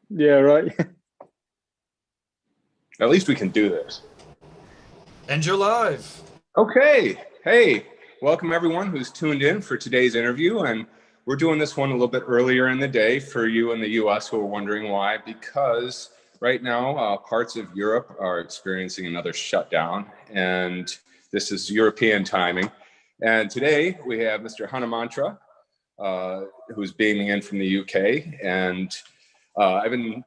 Yeah, right. At least we can do this. And you're live. Okay. Hey, welcome everyone who's tuned in for today's interview. And we're doing this one a little bit earlier in the day for you in the US who are wondering why, because right now parts of Europe are experiencing another shutdown, and this is European timing. And today we have Mr. Hanumantra, who's beaming in from the UK. And I've been,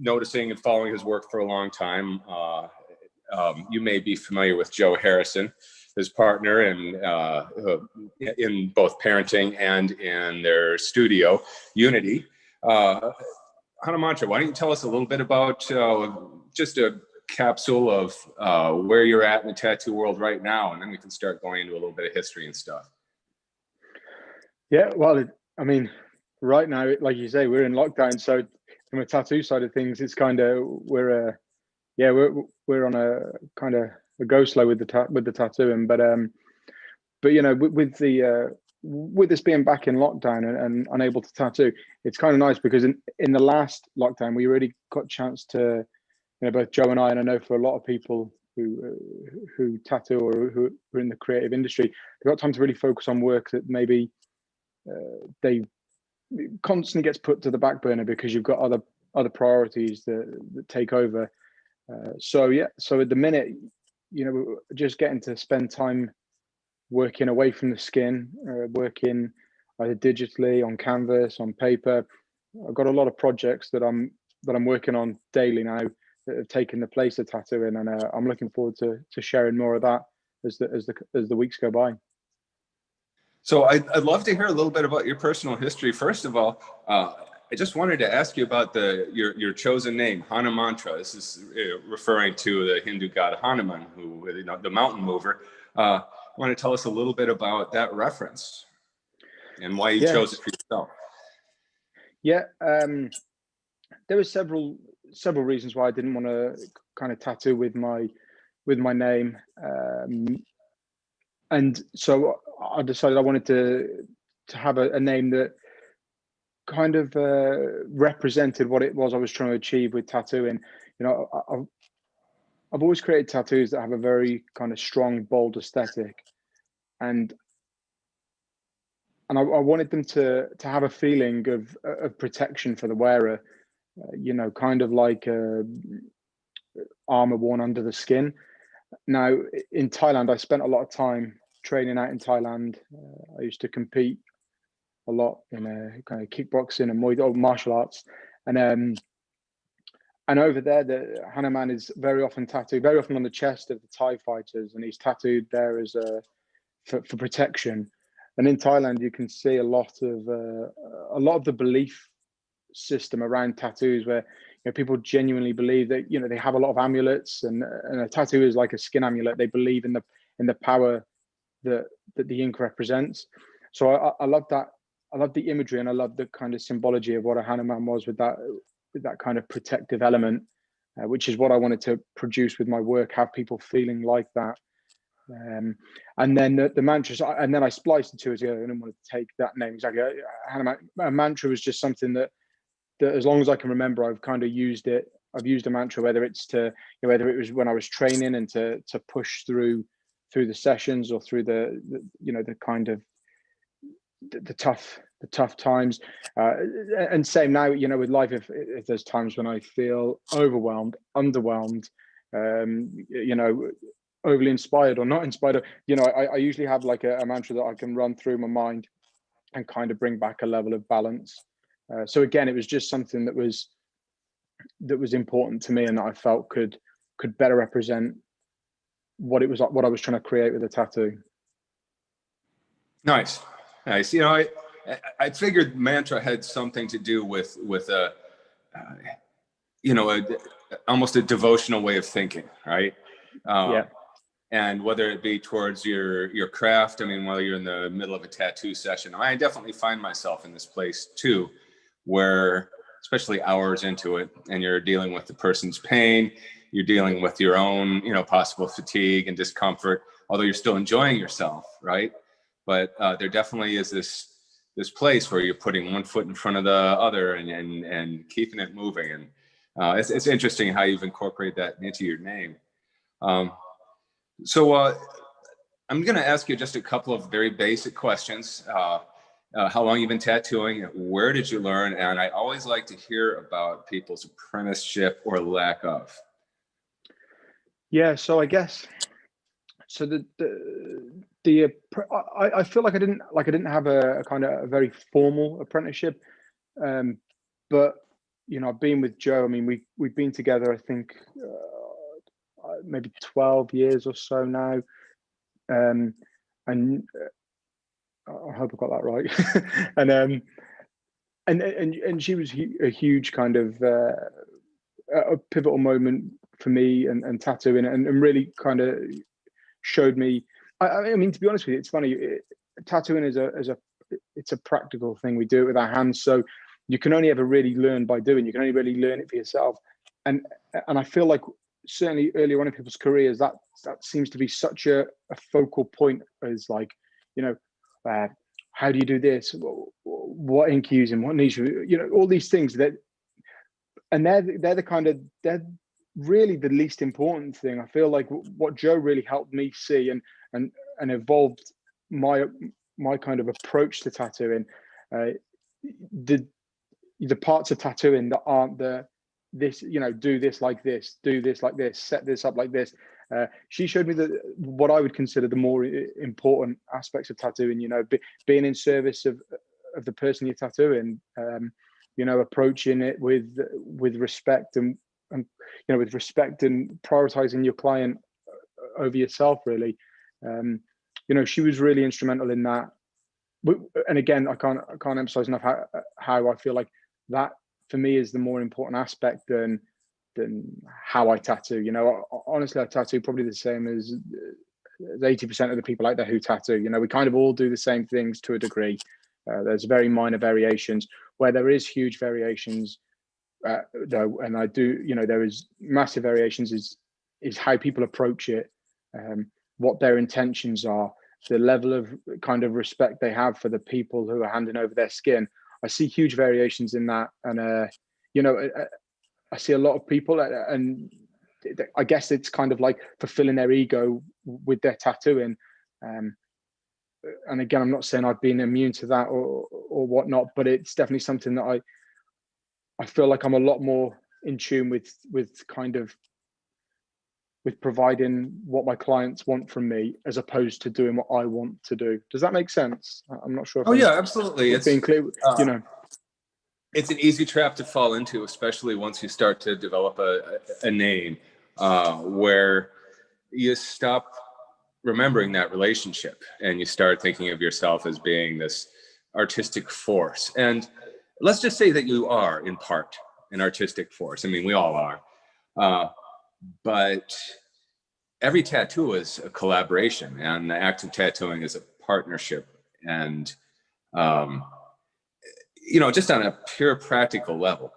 noticing and following his work for a long time. You may be familiar with Joe Harrison, his partner in both parenting and in their studio, Unity. Hanumantra, why don't you tell us a little bit about just a capsule of where you're at in the tattoo world right now, and then we can start going into a little bit of history and stuff. Yeah, well, right now, like you say, we're in lockdown. So from a tattoo side of things, it's kind of we're on a kind of a go slow with the tattooing. But with this being back in lockdown and unable to tattoo, it's kind of nice because in the last lockdown we really got a chance to, both Joe and I know for a lot of people who tattoo or who are in the creative industry, they got time to really focus on work that maybe they constantly gets put to the back burner because you've got other priorities that take over. So at the minute, just getting to spend time working away from the skin, working either digitally, on canvas, on paper. I've got a lot of projects that I'm working on daily now that have taken the place of tattooing, and I'm looking forward to sharing more of that as the weeks go by. So I'd love to hear a little bit about your personal history. First of all, I just wanted to ask you about your chosen name, Hanumantra. This is referring to the Hindu god Hanuman, who the mountain mover. Want to tell us a little bit about that reference and why you chose it for yourself? Yeah, there were several reasons why I didn't want to kind of tattoo with my name, and so I decided I wanted to have a name that kind of represented what it was I was trying to achieve with tattooing. I've always created tattoos that have a very kind of strong, bold aesthetic, and I wanted them to have a feeling of protection for the wearer, kind of like armor worn under the skin. Now, in Thailand, I spent a lot of time training out in Thailand. I used to compete a lot in kind of kickboxing and Muay Thai martial arts, and over there, the Hanuman is very often tattooed, very often on the chest of the Thai fighters, and he's tattooed there as for protection. And in Thailand, you can see a lot of the belief system around tattoos, where people genuinely believe that they have a lot of amulets, and a tattoo is like a skin amulet. They believe in the power that the ink represents. So I love that. I love the imagery, and I love the kind of symbology of what a Hanuman was with that kind of protective element, which is what I wanted to produce with my work. Have people feeling like that. And then the mantras, and then I spliced the two together. I didn't want to take that name exactly. A mantra was just something that as long as I can remember, I've kind of used it. I've used a mantra, whether it's whether it was when I was training and to push through the sessions, or through the kind of the tough times, and same now, with life, if there's times when I feel overwhelmed, underwhelmed, overly inspired or not inspired, I usually have like a mantra that I can run through my mind and kind of bring back a level of balance. So again, it was just something that was important to me, and that I felt could better represent what I was trying to create with a tattoo. Nice. I figured mantra had something to do with almost a devotional way of thinking, right? Yeah. And whether it be towards your craft, while you're in the middle of a tattoo session, I definitely find myself in this place too, where especially hours into it, and you're dealing with the person's pain, you're dealing with your own, possible fatigue and discomfort, although you're still enjoying yourself, right? But there definitely is this this place where you're putting one foot in front of the other and keeping it moving. And it's interesting how you've incorporated that into your name. So I'm going to ask you just a couple of very basic questions. How long you've been tattooing? Where did you learn? And I always like to hear about people's apprenticeship or lack of. Yeah, so I guess so. I feel like I didn't have a kind of a very formal apprenticeship, but you know, I've been with Joe. I mean, we've been together, I think, maybe 12 years or so now, and I hope I got that right. and she was a huge kind of a pivotal moment for me and tattooing, and really kind of showed me. I mean, to be honest with you, it's funny. Tattooing it's a practical thing. We do it with our hands, so you can only ever really learn by doing. You can only really learn it for yourself. And I feel like certainly earlier on in people's careers, that seems to be such a focal point, as like, you know, how do you do this? What ink using? What niche? You know, all these things that, and they're really the least important thing. I feel like what Joe really helped me see and evolved my kind of approach to tattooing. The parts of tattooing that aren't this, you know, do this like this, do this like this, set this up like this. She showed me what I would consider the more important aspects of tattooing. You know, being in service of the person you're tattooing. You know, approaching it with respect and you know, with respect and prioritizing your client over yourself. Really, you know, she was really instrumental in that. And again, I can't emphasize enough how I feel like that for me is the more important aspect than how I tattoo. You know, honestly, I tattoo probably the same as 80% of the people out there who tattoo. You know, we kind of all do the same things to a degree. There's very minor variations. Where there is huge variations, though, and I do, you know, there is massive variations is how people approach it, what their intentions are, the level of kind of respect they have for the people who are handing over their skin. I see huge variations in that, and you know, I see a lot of people, and I guess it's kind of like fulfilling their ego with their tattooing. And again, I'm not saying I've been immune to that or whatnot, but it's definitely something that I feel like I'm a lot more in tune with kind of with providing what my clients want from me, as opposed to doing what I want to do. Does that make sense? I'm not sure. Yeah, absolutely. It's being clear. You know, it's an easy trap to fall into, especially once you start to develop a name, where you stop remembering that relationship and you start thinking of yourself as being this artistic force. And let's just say that you are in part an artistic force. I mean, we all are, but every tattoo is a collaboration, and the act of tattooing is a partnership. And you know, just on a pure practical level,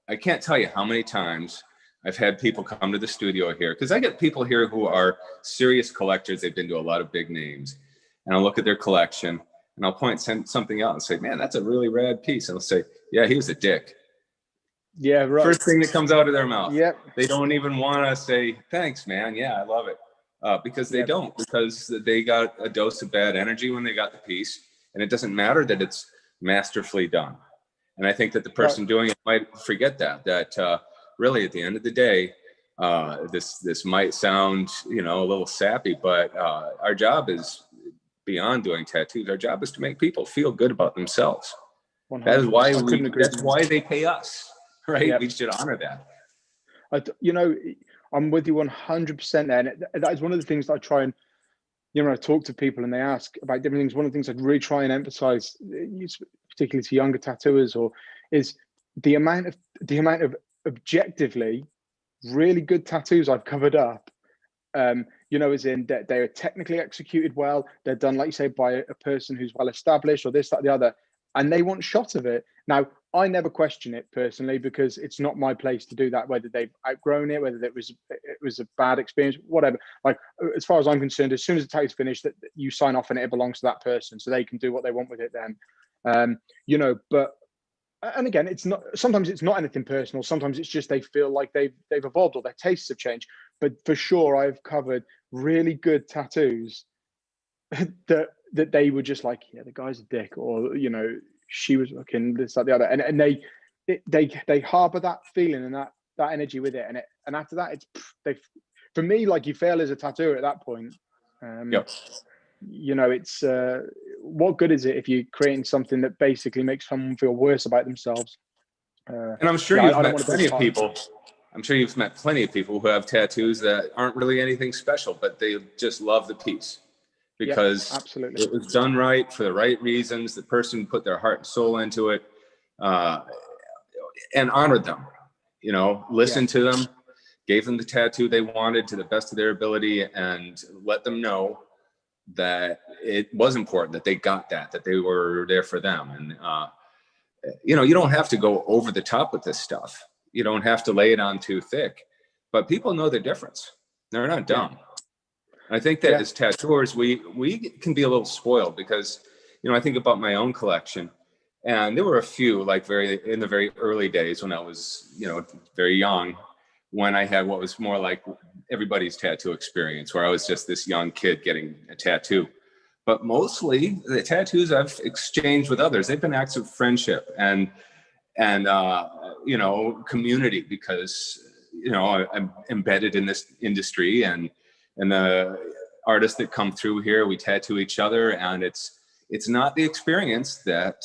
I can't tell you how many times I've had people come to the studio here, because I get people here who are serious collectors. They've been to a lot of big names, and I'll look at their collection and I'll point something out and say, man, that's a really rad piece. And I'll say, yeah, he was a dick. Yeah, right. First thing that comes out of their mouth. Yep. They don't even want to say, thanks, man. Yeah, I love it. Because they don't, because they got a dose of bad energy when they got the piece, and it doesn't matter that it's masterfully done. And I think that the person doing it might forget that really at the end of the day, this might sound, you know, a little sappy, but our job is beyond doing tattoos. Our job is to make people feel good about themselves. 100%. That is why that's why they pay us, right? Yep. We should honor that. You know, I'm with you 100% there. And that is one of the things that I try and, you know, I talk to people and they ask about different things. One of the things I'd really try and emphasize, particularly to younger tattooers, is the amount of objectively really good tattoos I've covered up. You know, as in that they are technically executed well, they're done, like you say, by a person who's well established, or this, that, the other, and they want shot of it. Now, I never question it personally, because it's not my place to do that, whether they've outgrown it, whether it was a bad experience, whatever. Like, as far as I'm concerned, as soon as the tattoo's finished, that you sign off and it belongs to that person, so they can do what they want with it then. You know, but, and again, it's not, sometimes it's not anything personal. Sometimes it's just they feel like they've evolved or their tastes have changed. But for sure, I've covered really good tattoos that they were just like, yeah, the guy's a dick, or, you know, she was looking this, that, the other. And they harbor that feeling and that energy with it. And after that, it's, for me, like, you fail as a tattooer at that point. Yep. You know, it's what good is it if you're creating something that basically makes someone feel worse about themselves? And I'm sure you've met plenty of people. I'm sure you've met plenty of people who have tattoos that aren't really anything special, but they just love the piece because absolutely, it was done right for the right reasons. The person put their heart and soul into it, and honored them. You know, listened to them, gave them the tattoo they wanted to the best of their ability, and let them know that it was important that they got that they were there for them. And you know, you don't have to go over the top with this stuff. You don't have to lay it on too thick, but people know the difference. They're not dumb. I think that as tattooers, we can be a little spoiled because, you know, I think about my own collection, and there were a few, like, in the very early days when I was, you know, very young, when I had what was more like everybody's tattoo experience, where I was just this young kid getting a tattoo. But mostly the tattoos I've exchanged with others, they've been acts of friendship and you know, community, because, you know, I'm embedded in this industry, and the artists that come through here, we tattoo each other, and it's not the experience that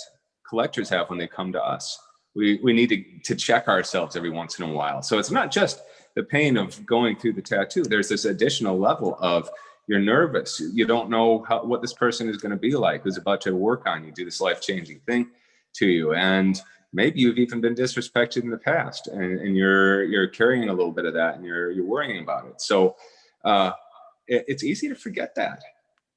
collectors have when they come to us. We need to check ourselves every once in a while. So it's not just the pain of going through the tattoo. There's this additional level of, you're nervous. You don't know what this person is going to be like, who's about to work on you, do this life-changing thing to you. And maybe you've even been disrespected in the past, and you're carrying a little bit of that, and you're worrying about it. So it's easy to forget that.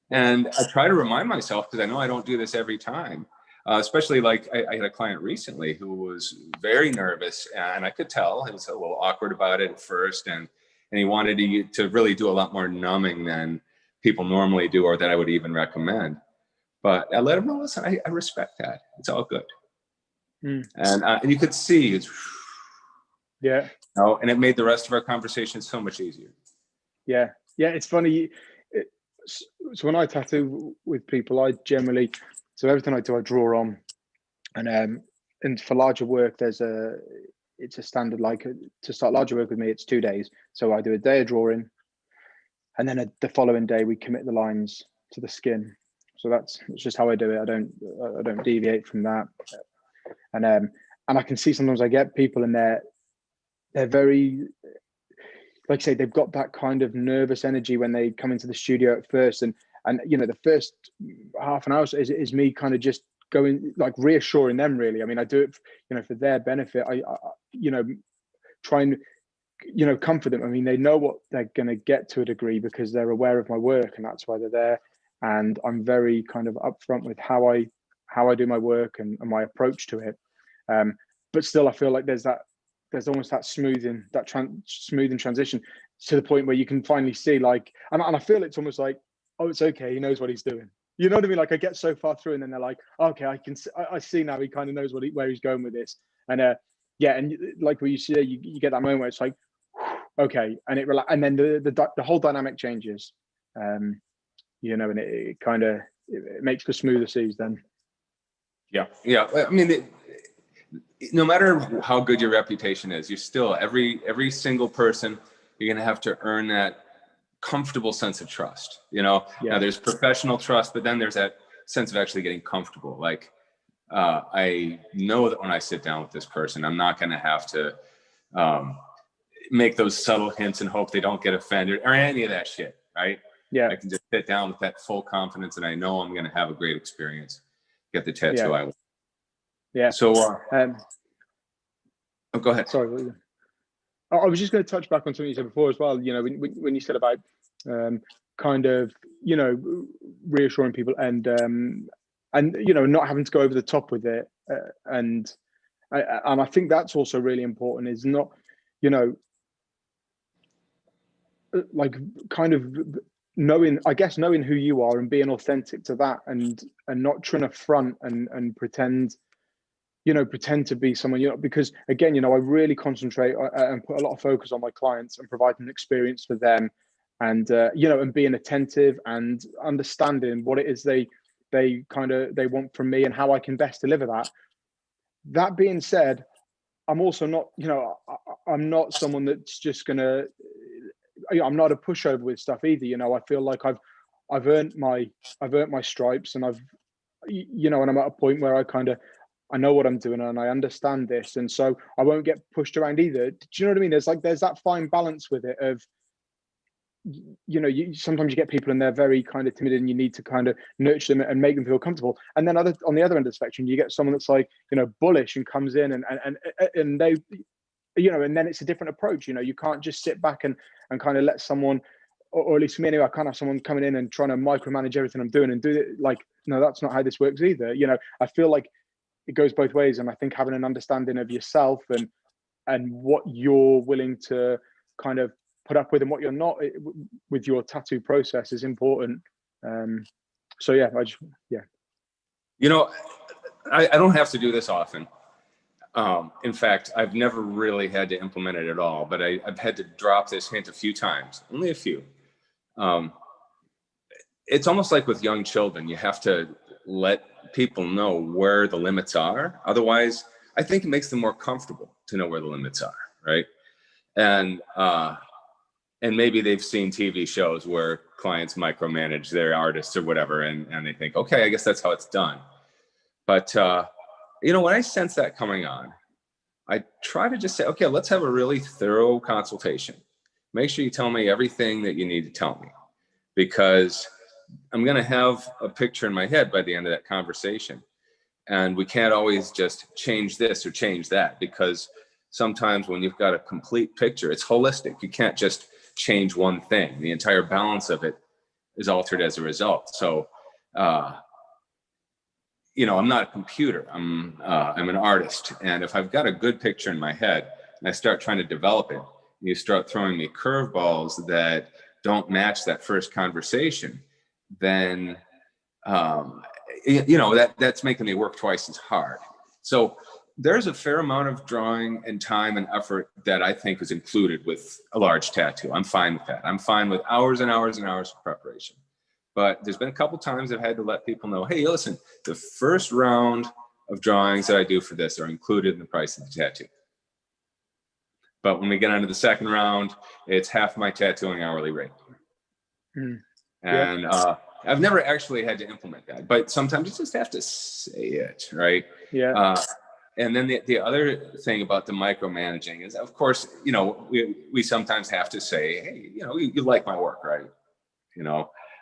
And I try to remind myself, because I know I don't do this every time. Especially, like, I had a client recently who was very nervous, and I could tell he was a little awkward about it at first, and he wanted to really do a lot more numbing than people normally do, or that I would even recommend. But I let him know, listen, I respect that. It's all good. And you could see it's, you know, and it made the rest of our conversation so much easier. Yeah, it's funny. So when I tattoo with people, I generally, so everything I do, I draw on, and for larger work, it's a standard, like, to start larger work with me, it's 2 days. So I do a day of drawing, and then the following day we commit the lines to the skin. So that's just how I do it. I don't deviate from that. And I can see sometimes I get people, and they're very, like I say, they've got that kind of nervous energy when they come into the studio at first, and you know, the first half an hour is me kind of just going, like, reassuring them, really. I mean, I do it, you know, for their benefit. I you know, try and, you know, comfort them. I mean, they know what they're going to get to a degree because they're aware of my work, and that's why they're there. And I'm very kind of upfront with how I do my work and my approach to it. But still, I feel like there's almost that smoothing transition to the point where you can finally see, like, and I feel it's almost like, oh, it's okay, he knows what he's doing. You know what I mean? Like, I get so far through, and then they're like, okay, I see now, he kind of knows where he's going with this. And and like what you see, you get that moment where it's like, okay, and then the whole dynamic changes. You know, and it kind of, it makes for smoother seas then. Yeah. I mean, no matter how good your reputation is, you're still, every single person, you're going to have to earn that comfortable sense of trust. You know, now there's professional trust, but then there's that sense of actually getting comfortable. Like, I know that when I sit down with this person, I'm not going to have to make those subtle hints and hope they don't get offended or any of that shit, right? Yeah, I can just sit down with that full confidence, and I know I'm going to have a great experience. Get the tattoo I want. Yeah. So, go ahead. Sorry. I was just going to touch back on something you said before as well. You know, when you said about kind of, you know, reassuring people and you know, not having to go over the top with it, and I think that's also really important. Is not, you know, like, kind of knowing, I guess, knowing who you are and being authentic to that, and not trying to front and pretend, pretend to be someone, because again, I really concentrate and put a lot of focus on my clients and providing an experience for them, and and being attentive and understanding what it is they want from me and how I can best deliver that. That being said, I'm also not, I'm not someone that's just gonna, I'm not a pushover with stuff either. I feel like I've earned my stripes, and and I'm at a point where I know what I'm doing and I understand this, and so I won't get pushed around either. Do you know what I mean? There's that fine balance with it of, sometimes you get people and they're very kind of timid, and you need to kind of nurture them and make them feel comfortable. And then on the other end of the spectrum, you get someone that's like, bullish and comes in and they, and then it's a different approach. You can't just sit back and kind of let someone, or at least for me anyway, I can't have someone coming in and trying to micromanage everything I'm doing and do it like, no, that's not how this works either. I feel like it goes both ways, and I think having an understanding of yourself and what you're willing to kind of put up with and what you're not with your tattoo process is important. So yeah, I don't have to do this often. In fact, I've never really had to implement it at all, but I've had to drop this hint a few times, only a few. It's almost like with young children, you have to let people know where the limits are. Otherwise, I think it makes them more comfortable to know where the limits are, right? And maybe they've seen TV shows where clients micromanage their artists or whatever, and they think, okay, I guess that's how it's done. But when I sense that coming on, I try to just say, okay, let's have a really thorough consultation. Make sure you tell me everything that you need to tell me, because I'm going to have a picture in my head by the end of that conversation. And we can't always just change this or change that, because sometimes when you've got a complete picture, it's holistic. You can't just change one thing. The entire balance of it is altered as a result. So, I'm not a computer. I'm an artist. And if I've got a good picture in my head and I start trying to develop it, you start throwing me curveballs that don't match that first conversation, then, that's making me work twice as hard. So there's a fair amount of drawing and time and effort that I think is included with a large tattoo. I'm fine with that. I'm fine with hours and hours and hours of preparation. But there's been a couple times I've had to let people know, hey, listen, the first round of drawings that I do for this are included in the price of the tattoo. But when we get onto the second round, it's half my tattooing hourly rate. And I've never actually had to implement that, but sometimes you just have to say it, right? Yeah. And then the other thing about the micromanaging is, of course, we sometimes have to say, hey, you like my work, right?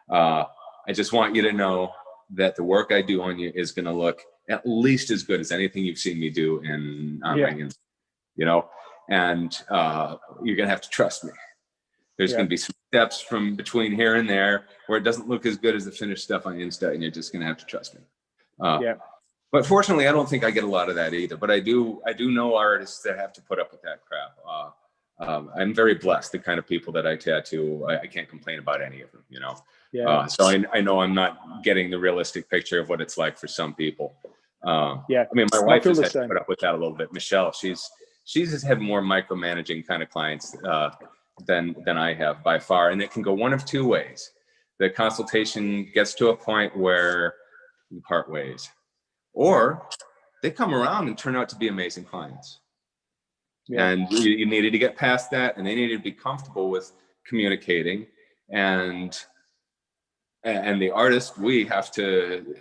I just want you to know that the work I do on you is going to look at least as good as anything you've seen me do on my Instagram, and you're going to have to trust me. There's going to be some steps from between here and there where it doesn't look as good as the finished stuff on Insta, and you're just going to have to trust me. But fortunately, I don't think I get a lot of that either. But I do know artists that have to put up with that crap. I'm very blessed. The kind of people that I tattoo, I can't complain about any of them. So I know I'm not getting the realistic picture of what it's like for some people. I mean, my wife has had to put up with that a little bit. Michelle, she's had more micromanaging kind of clients than I have by far, and it can go one of two ways. The consultation gets to a point where we part ways, or they come around and turn out to be amazing clients. And you needed to get past that, and they needed to be comfortable with communicating, and the artist, we have to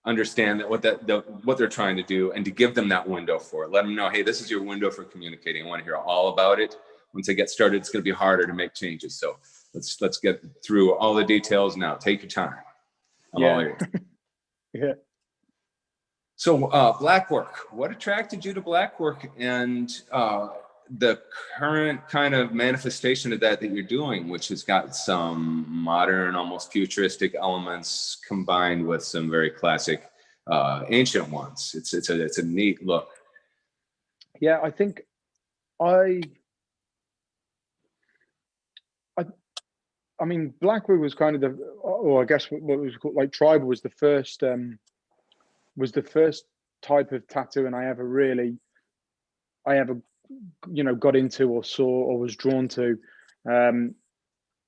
understand that what they're trying to do, and to give them that window for it. Let them know, hey, this is your window for communicating. I want to hear all about it. Once I get started, it's going to be harder to make changes. So let's get through all the details now. Take your time. I'm all ears. So blackwork, what attracted you to blackwork, and the current kind of manifestation of that you're doing, which has got some modern, almost futuristic elements combined with some very classic ancient ones. It's a neat look. Yeah, I think I I mean, blackwork was kind of or I guess what was called like tribal was the first type of tattoo, and I ever got into or saw or was drawn to, and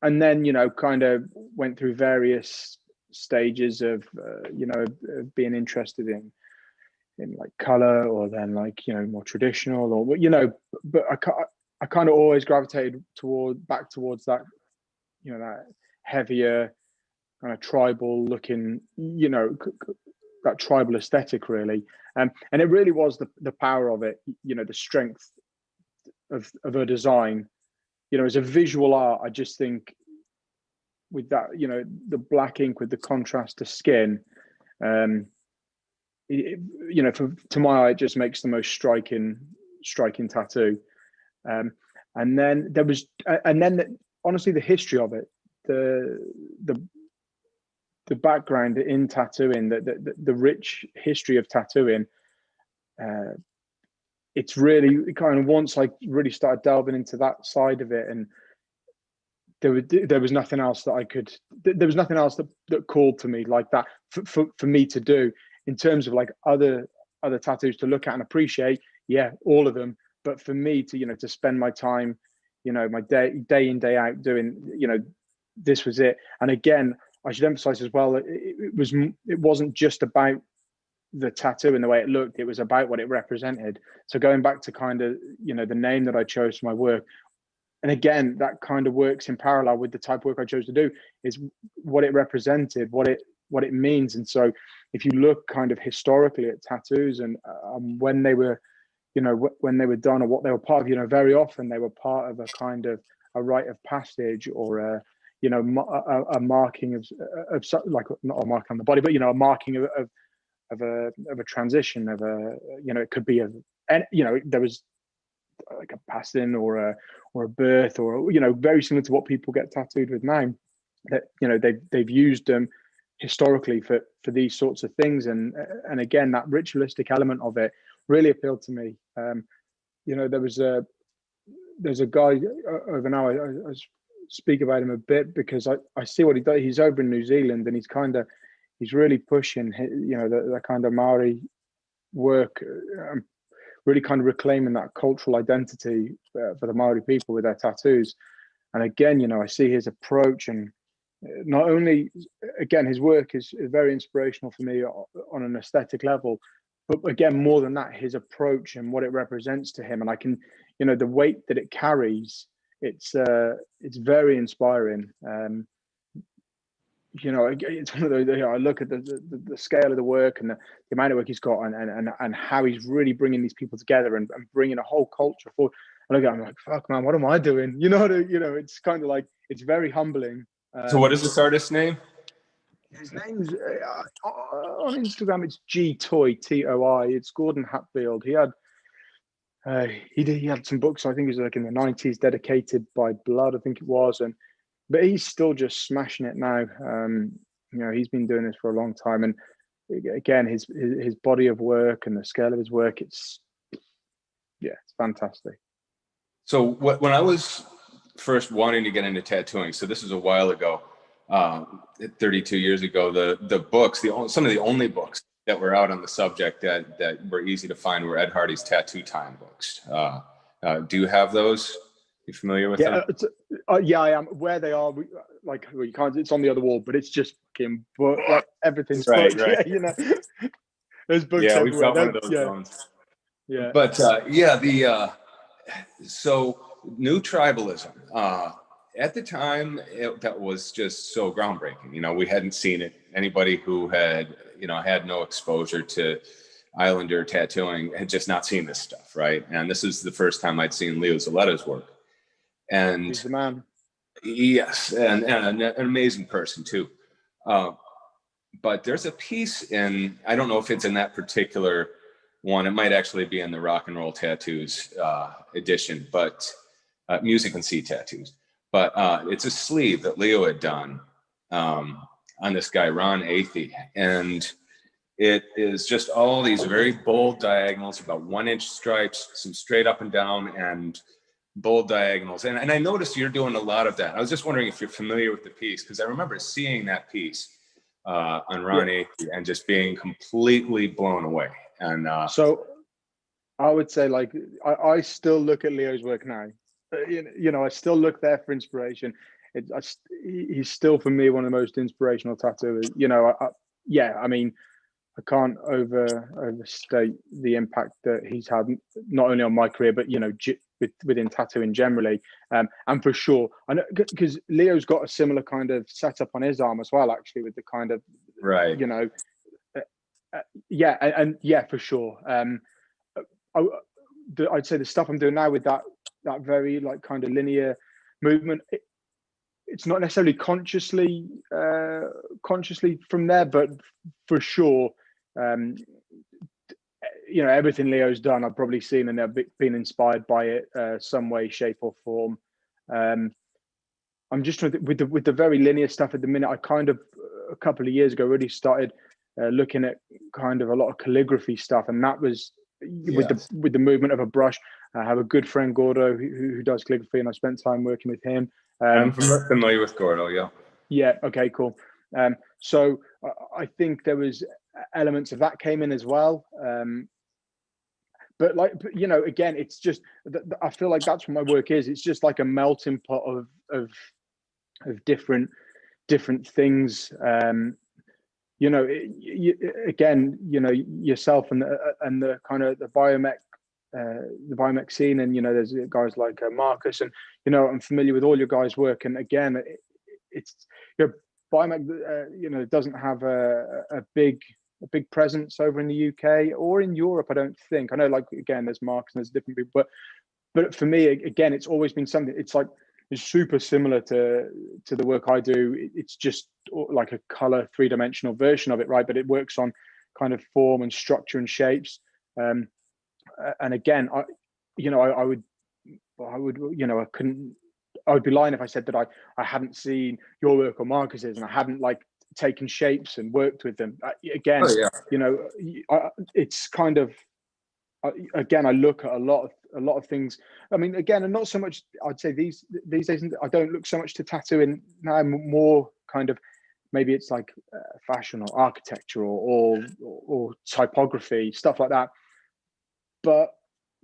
then kind of went through various stages of of being interested in like color, or then like more traditional, or but I kind of always gravitated back towards that that heavier kind of tribal looking, that tribal aesthetic really. And it really was the power of it, the strength of a design, as a visual art. I just think with that, the black ink with the contrast to skin, to my eye, it just makes the most striking tattoo. And then honestly, the history of it, the background in tattooing, the rich history of tattooing, it's really kind of, once I really started delving into that side of it, and there was nothing else that called to me like that for me to do, in terms of like other tattoos to look at and appreciate. Yeah, all of them. But for me to to spend my time, my day in, day out doing, this was it. And again, I should emphasize as well, it wasn't just about the tattoo and the way it looked, it was about what it represented. So going back to kind of the name that I chose for my work, and again, that kind of works in parallel with the type of work I chose to do, is what it represented, what it means. And so if you look kind of historically at tattoos, and when they were when they were done, or what they were part of, very often they were part of a kind of a rite of passage, or a marking of like, not a mark on the body, but a marking of a transition, of a it could be there was like a passing, or a birth, or very similar to what people get tattooed with now, that they've used them historically for these sorts of things. And again, that ritualistic element of it really appealed to me. There's a guy over now, I speak about him a bit because I see what he does. He's over in New Zealand, and he's really pushing the kind of Maori work, really kind of reclaiming that cultural identity for the Maori people with their tattoos. And again, I see his approach, and not only, again, his work is very inspirational for me on an aesthetic level, but again, more than that, his approach and what it represents to him. And I can, the weight that it carries, it's very inspiring. It's one of those, I look at the scale of the work, and the amount of work he's got, and how he's really bringing these people together, and bringing a whole culture forward. I look at it, I'm like, fuck, man, what am I doing? It's kind of like, it's very humbling. So what is this artist's name? His name's on Instagram, it's GTOY, TOI. It's Gordon Hatfield. He had some books, I think it was like in the 90s, dedicated by blood, I think it was, but he's still just smashing it now. He's been doing this for a long time, and again, his body of work and the scale of his work, it's fantastic. So when I was first wanting to get into tattooing, so this was a while ago, 32 years ago, the books, some of the only books that were out on the subject that were easy to find were Ed Hardy's Tattoo Time books. Do you have those? You familiar with them? Yeah, I am. Where they are, you can't. It's on the other wall, but it's just fucking book. Like, everything's right. Yeah, there's books. Yeah, everywhere. we've got one of those phones. Yeah. But so new tribalism. At the time, that was just so groundbreaking. We hadn't seen it. Anybody who had had no exposure to Islander tattooing had just not seen this stuff, right? And this is the first time I'd seen Leo Zaletta's work. And he's the man. Yes, and an amazing person too. But there's a piece in, I don't know if it's in that particular one, it might actually be in the Rock and Roll Tattoos edition, but Music and Sea Tattoos. But it's a sleeve that Leo had done on this guy, Ron Athey. And it is just all these very bold diagonals, about 1-inch stripes, some straight up and down, and bold diagonals. And I noticed you're doing a lot of that. I was just wondering if you're familiar with the piece, because I remember seeing that piece on Ronnie and just being completely blown away. And so I would say, like, I still look at Leo's work now. You know, I still look there for inspiration. He's still, for me, one of the most inspirational tattooers. You know, I mean, I can't overstate the impact that he's had, not only on my career, but, you know, within tattooing generally. And for sure, I know, because Leo's got a similar kind of setup on his arm as well, actually, with the kind of, right, you know, for sure. I'd say the stuff I'm doing now with that very, like, kind of linear movement, it's not necessarily consciously from there, but for sure, you know, everything Leo's done, I've probably seen and I've been inspired by it some way, shape, or form. I'm just trying to, with the very linear stuff at the minute. I kind of, a couple of years ago, really started looking at kind of a lot of calligraphy stuff, and that was with the movement of a brush. I have a good friend, Gordo, who does calligraphy, and I spent time working with him. I'm familiar with Gordo, yeah. Yeah, okay, cool. So I think there was elements of that came in as well. But, like, you know, again, it's just, I feel like that's what my work is. It's just like a melting pot of different things. You know, again, you know, yourself and the kind of the biomech scene, and, you know, there's guys like Marcus, and, you know, I'm familiar with all your guys' work. And again, it's, you know, biomech, you know, doesn't have a big presence over in the UK or in Europe, I don't think. I know, like, again, there's Marcus and there's different people, but for me, again, it's always been something. It's like, it's super similar to the work I do. It's just like a color 3-dimensional version of it, right? But it works on kind of form and structure and shapes. And again, I would, you know, I would be lying if I said that I hadn't seen your work or Marcus's, and I hadn't, like, taken shapes and worked with them. Again, you know, it's kind of, again, I look at a lot of things. I mean, again, and not so much, I'd say these days, I don't look so much to tattooing now, more kind of, maybe it's like fashion or architecture or typography, stuff like that. But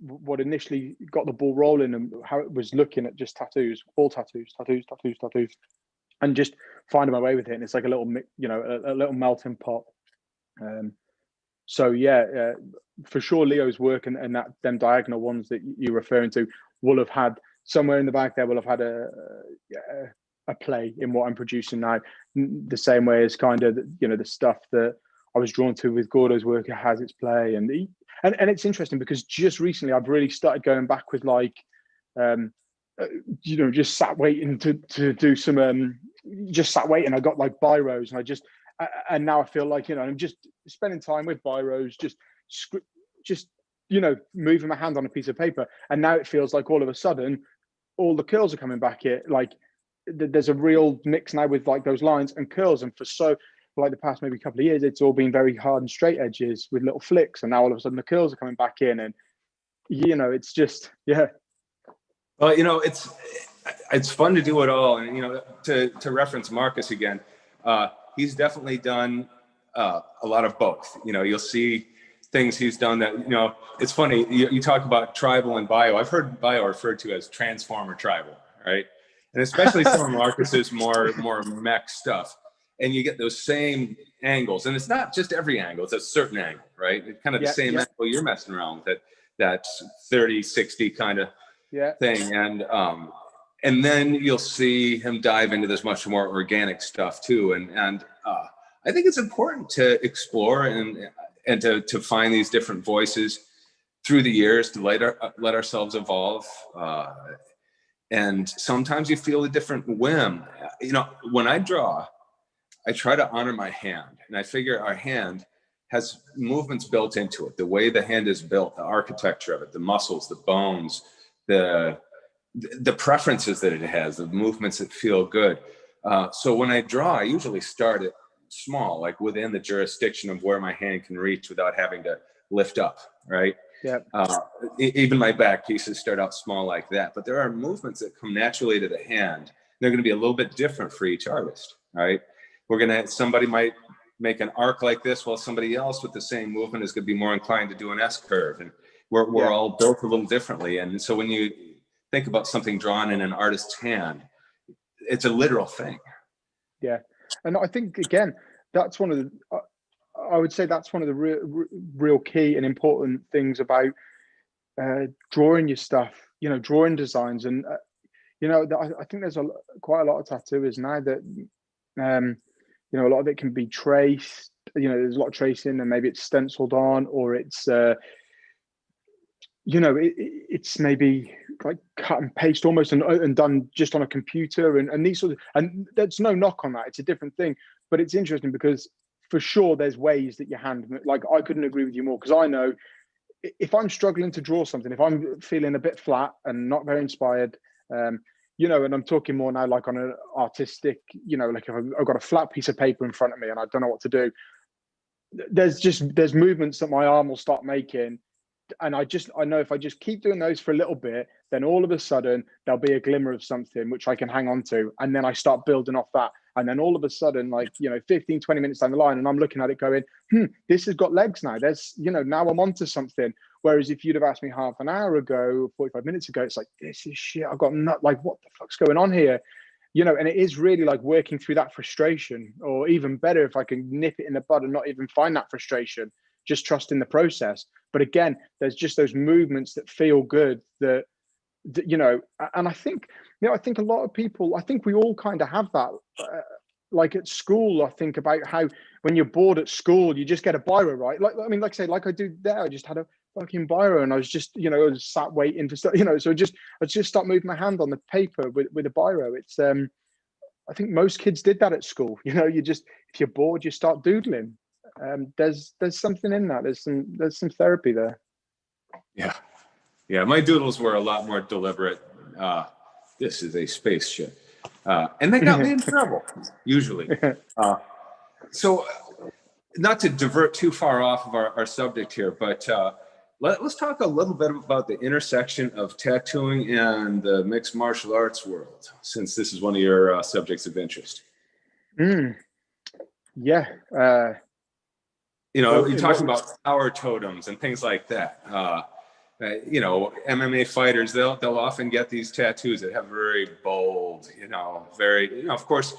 what initially got the ball rolling and how it was looking at just tattoos, all tattoos, and just finding my way with it. And it's like a little, you know, a little melting pot. So yeah, for sure, Leo's work and that them diagonal ones that you're referring to will have had somewhere in the back there, will have had a play in what I'm producing now, the same way as kind of, you know, the stuff that I was drawn to with Gordo's work, it has its play. And it's interesting because just recently I've really started going back with, like, you know, just sat waiting to do some, just sat waiting. I got, like, biros, and and now I feel like, you know, I'm just spending time with biros, just, you know, moving my hand on a piece of paper. And now it feels like all of a sudden, all the curls are coming back here. Like, there's a real mix now with, like, those lines and curls. And for like the past maybe couple of years, it's all been very hard and straight edges with little flicks. And now all of a sudden the curls are coming back in, and, you know, it's just, yeah. Well, you know, it's fun to do it all. And, you know, to reference Marcus again, he's definitely done a lot of both. You know, you'll see things he's done that, you know, it's funny. You talk about tribal and bio. I've heard bio referred to as transformer tribal, right? And especially some of Marcus's more mech stuff. And you get those same angles. And it's not just every angle, it's a certain angle, right? It's kind of the same angle you're messing around with, that 30, 60 kind of thing. And then you'll see him dive into this much more organic stuff too. And I think it's important to explore and to find these different voices through the years, to let ourselves evolve. And sometimes you feel a different whim. You know, when I draw, I try to honor my hand, and I figure our hand has movements built into it. The way the hand is built, the architecture of it, the muscles, the bones, the preferences that it has, the movements that feel good. So when I draw, I usually start it small, like within the jurisdiction of where my hand can reach without having to lift up, right? Yeah. Even my back pieces start out small like that, but there are movements that come naturally to the hand. They're going to be a little bit different for each artist, right? Somebody might make an arc like this, while somebody else with the same movement is going to be more inclined to do an S curve. And we're all built a little differently. And so when you think about something drawn in an artist's hand, it's a literal thing. Yeah. And I think, again, that's one of the, I would say that's one of the real key and important things about drawing your stuff, drawing designs. And, I think there's quite a lot of tattooers now that, a lot of it can be traced, there's a lot of tracing, and maybe it's stenciled on, or it's, it's maybe like cut and paste almost and done just on a computer and these sort of, and there's no knock on that. It's a different thing, but it's interesting because for sure there's ways that your hand, like I couldn't agree with you more, because I know if I'm struggling to draw something, if I'm feeling a bit flat and not very inspired, and I'm talking more now like on an artistic, like if I've got a flat piece of paper in front of me and I don't know what to do, there's movements that my arm will start making. And I know if I just keep doing those for a little bit, then all of a sudden there'll be a glimmer of something which I can hang on to. And then I start building off that. And then all of a sudden, like, 15, 20 minutes down the line, and I'm looking at it going, this has got legs now. There's, now I'm onto something. Whereas if you'd have asked me half an hour ago, 45 minutes ago, it's like, this is shit. I've got like, what the fuck's going on here? And it is really like working through that frustration, or even better, if I can nip it in the bud and not even find that frustration, just trusting the process. But again, there's just those movements that feel good that and I think, I think a lot of people, I think we all kind of have that, like at school, I think about how when you're bored at school, you just get a biro, right? Like I say, like I do there, I just had a fucking biro and I was just, I was sat waiting for stuff, so I just start moving my hand on the paper with a biro. It's, I think most kids did that at school. You just, if you're bored, you start doodling. There's something in that. There's some therapy there. Yeah. My doodles were a lot more deliberate. This is a spaceship, and they got me in trouble usually. So, not to divert too far off of our subject here, but let's talk a little bit about the intersection of tattooing and the mixed martial arts world, since this is one of your subjects of interest. Yeah. You talk about power totems and things like that. MMA fighters, they'll often get these tattoos that have very bold, very, of course,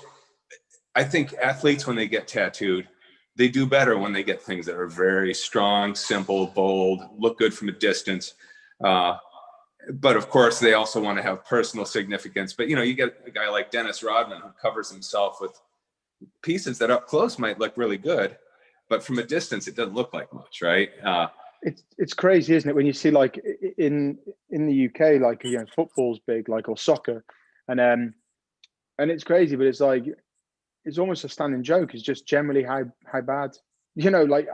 I think athletes, when they get tattooed, they do better when they get things that are very strong, simple, bold, look good from a distance. But of course, they also want to have personal significance. But, you get a guy like Dennis Rodman who covers himself with pieces that up close might look really good, but from a distance, it doesn't look like much, right? It's crazy, isn't it? When you see like in the UK, like, football's big, like, or soccer, and it's crazy, but it's like, it's almost a standing joke. It's just generally how bad, like,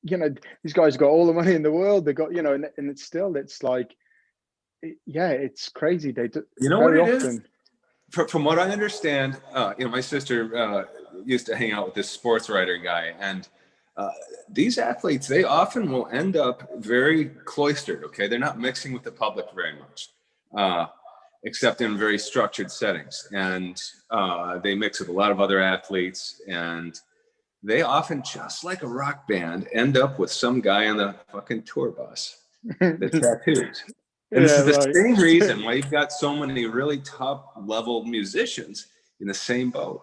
these guys got all the money in the world. They got, and it's still, it's like, it's crazy. They do, what it is? From what I understand, my sister used to hang out with this sports writer guy, and these athletes, they often will end up very cloistered. Okay, they're not mixing with the public very much, except in very structured settings, and they mix with a lot of other athletes, and they often, just like a rock band, end up with some guy on the fucking tour bus that's tattooed. And this is the same reason why you've got so many really top level musicians in the same boat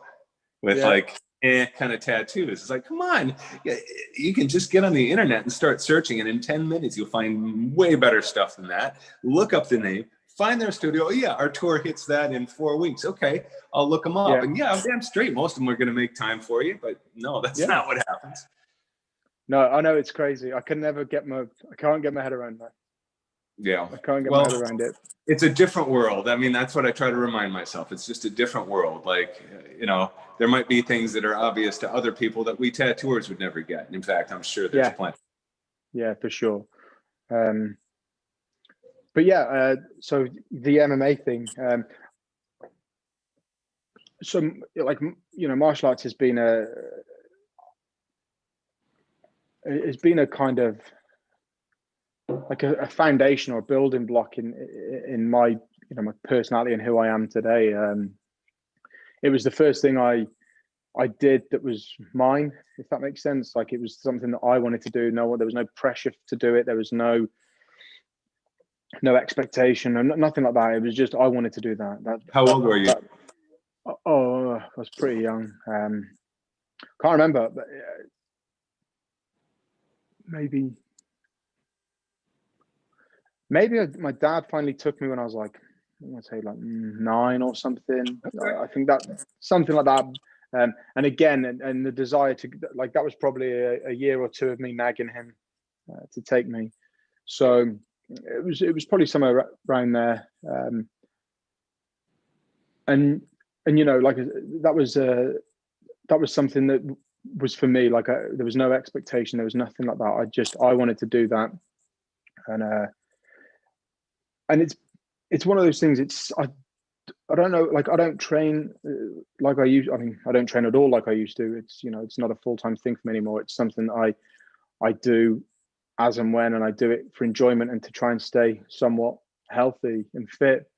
with kind of tattoos. It's like, come on, you can just get on the internet and start searching, and in 10 minutes you'll find way better stuff than that. Look up the name, find their studio. Oh, yeah, our tour hits that in 4 weeks. Okay, I'll look them up. And damn straight, most of them are going to make time for you, but no, that's not what happens. No, I know, it's crazy. I can't get my head around that. Yeah, I can't get my head around it. It's a different world. I mean, that's what I try to remind myself. It's just a different world. Like, there might be things that are obvious to other people that we tattooers would never get. In fact, I'm sure there's plenty. Yeah, for sure. But so the MMA thing. So, like, martial arts has been a kind of, like a foundation or a building block in my, my personality and who I am today. It was the first thing I did that was mine, if that makes sense. Like, it was something that I wanted to do. There was no pressure to do it. There was no expectation and nothing like that. It was just, I wanted to do that. How old were you? I was pretty young. Can't remember, but maybe my dad finally took me when I was like, I'd say like 9 or something. Okay. I think that something like that. And again, and the desire to, like, that was probably a year or 2 of me nagging him to take me. So it was probably somewhere around there. And like, that was something that was for me. Like, there was no expectation. There was nothing like that. I wanted to do that. And it's one of those things. I don't know, like, I don't train like I used. I mean, I don't train at all like I used to. It's, it's not a full-time thing for me anymore. It's something that I do as and when, and I do it for enjoyment and to try and stay somewhat healthy and fit.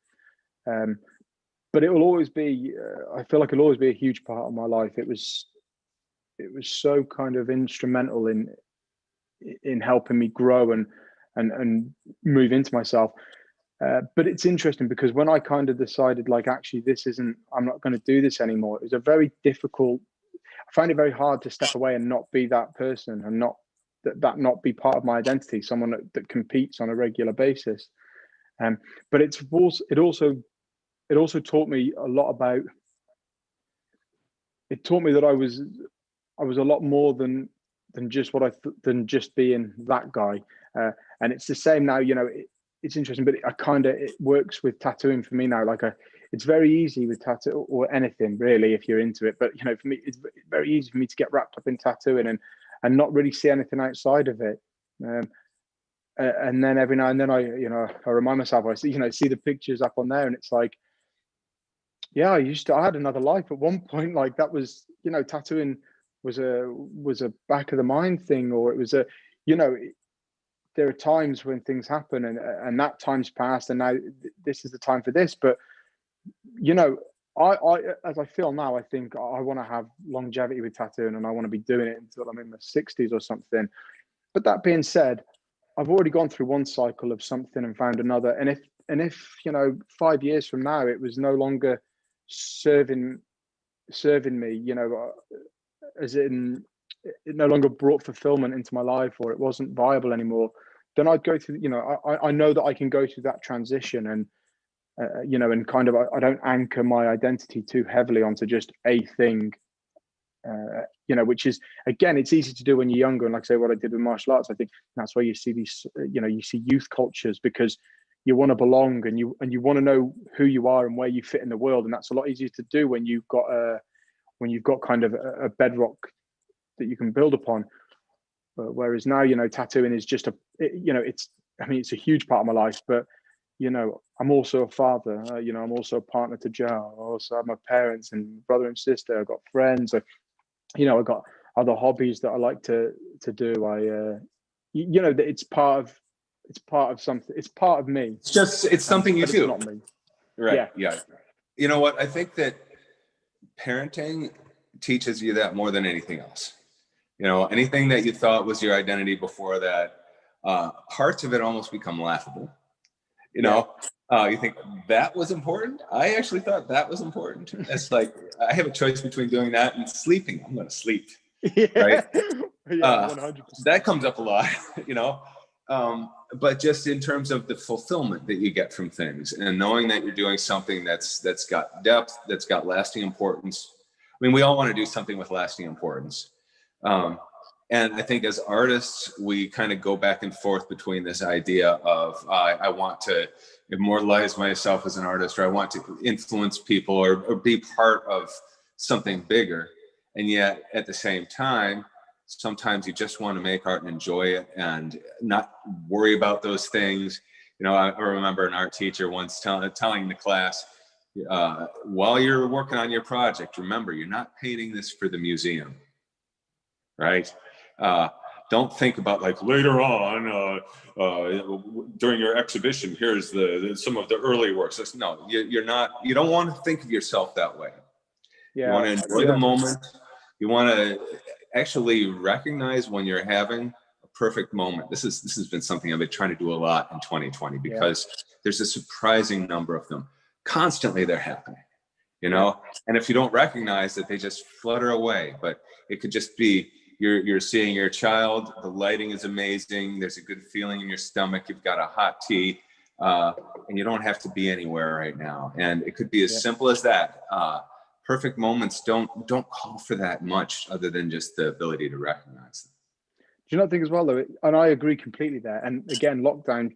But it will always be, I feel like it'll always be a huge part of my life. It was so kind of instrumental in helping me grow and move into myself. But it's interesting because when I kind of decided, like, actually, I'm not going to do this anymore. It was a very difficult, I find it very hard to step away and not be that person, and that not be part of my identity, someone that competes on a regular basis. But it also taught me a lot about, it taught me that I was a lot more than just than just being that guy. And it's the same now, it's interesting, but it works with tattooing for me now. Like, it's very easy with tattoo or anything really, if you're into it. But, for me, it's very easy for me to get wrapped up in tattooing and not really see anything outside of it. And then every now and then I remind myself, I see the pictures up on there, and it's like, yeah, I had another life at one point. Like, that was, tattooing was a back of the mind thing, or it was there are times when things happen and that time's passed, and now this is the time for this. But, I as I feel now, I think I want to have longevity with tattooing, and I want to be doing it until I'm in my 60s or something. But that being said, I've already gone through one cycle of something and found another. And if 5 years from now it was no longer serving me, as in, it no longer brought fulfillment into my life, or it wasn't viable anymore, then I'd go through, I know that I can go through that transition, and and kind of, I don't anchor my identity too heavily onto just a thing, which is, again, it's easy to do when you're younger. And like I say, what I did with martial arts, I think that's why you see these, you see youth cultures, because you want to belong, and you want to know who you are and where you fit in the world. And that's a lot easier to do when you've got kind of a bedrock that you can build upon. Whereas now, tattooing is just it's a huge part of my life, but I'm also a father, I'm also a partner to Joe. I also have my parents and brother and sister. I've got friends. I've got other hobbies that I like to do. It's part of something. It's part of me. It's something you do. It's not me. Right. Yeah. You know what? I think that parenting teaches you that more than anything else. Anything that you thought was your identity before that, parts of it almost become laughable. You think that was important? I actually thought that was important. It's like, I have a choice between doing that and sleeping. I'm going to sleep. Yeah. Right? Yeah, 100%. That comes up a lot, but just in terms of the fulfillment that you get from things, and knowing that you're doing something that's got depth, that's got lasting importance. I mean, we all want to do something with lasting importance. And I think as artists, we kind of go back and forth between this idea of, I want to immortalize myself as an artist, or I want to influence people, or be part of something bigger. And yet at the same time, sometimes you just want to make art and enjoy it and not worry about those things. I remember an art teacher once telling the class, while you're working on your project, remember, you're not painting this for the museum, right? Don't think about like later on during your exhibition, here's some of the early works. No, you're not. You don't want to think of yourself that way. Yeah, you want to enjoy the moment. You want to actually recognize when you're having a perfect moment. This has been something I've been trying to do a lot in 2020 because there's a surprising number of them. Constantly they're happening, you know. And if you don't recognize that, they just flutter away. But it could just be you're seeing your child. The lighting is amazing. There's a good feeling in your stomach. You've got a hot tea, and you don't have to be anywhere right now. And it could be as simple as that. Perfect moments don't call for that much, other than just the ability to recognize them. Do you not think as well, though? And I agree completely there. And again, lockdown,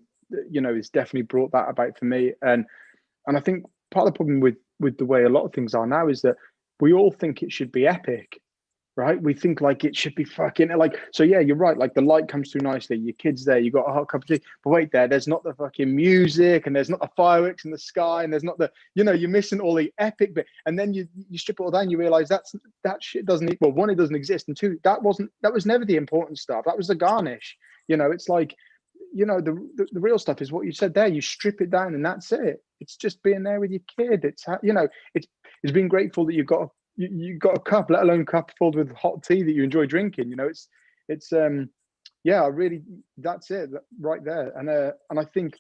you know, has definitely brought that about for me. And I think part of the problem with the way a lot of things are now is that we all think it should be epic, right? We think like it should be fucking like, so yeah, you're right. Like the light comes through nicely. Your kid's there. You got a hot cup of tea. But wait, there's not the fucking music, and there's not the fireworks in the sky, and there's not the, you know, you're missing all the epic bit. And then you strip it all down. You realize that shit doesn't. Well, one, it doesn't exist, and two, that was never the important stuff. That was the garnish. You know, it's like, you know, the real stuff is what you said there. You strip it down, and that's it. It's just being there with your kid. It's, you know, it's being grateful that you've got a cup, let alone a cup filled with hot tea that you enjoy drinking. You know, it's yeah, really, that's it right there. And I think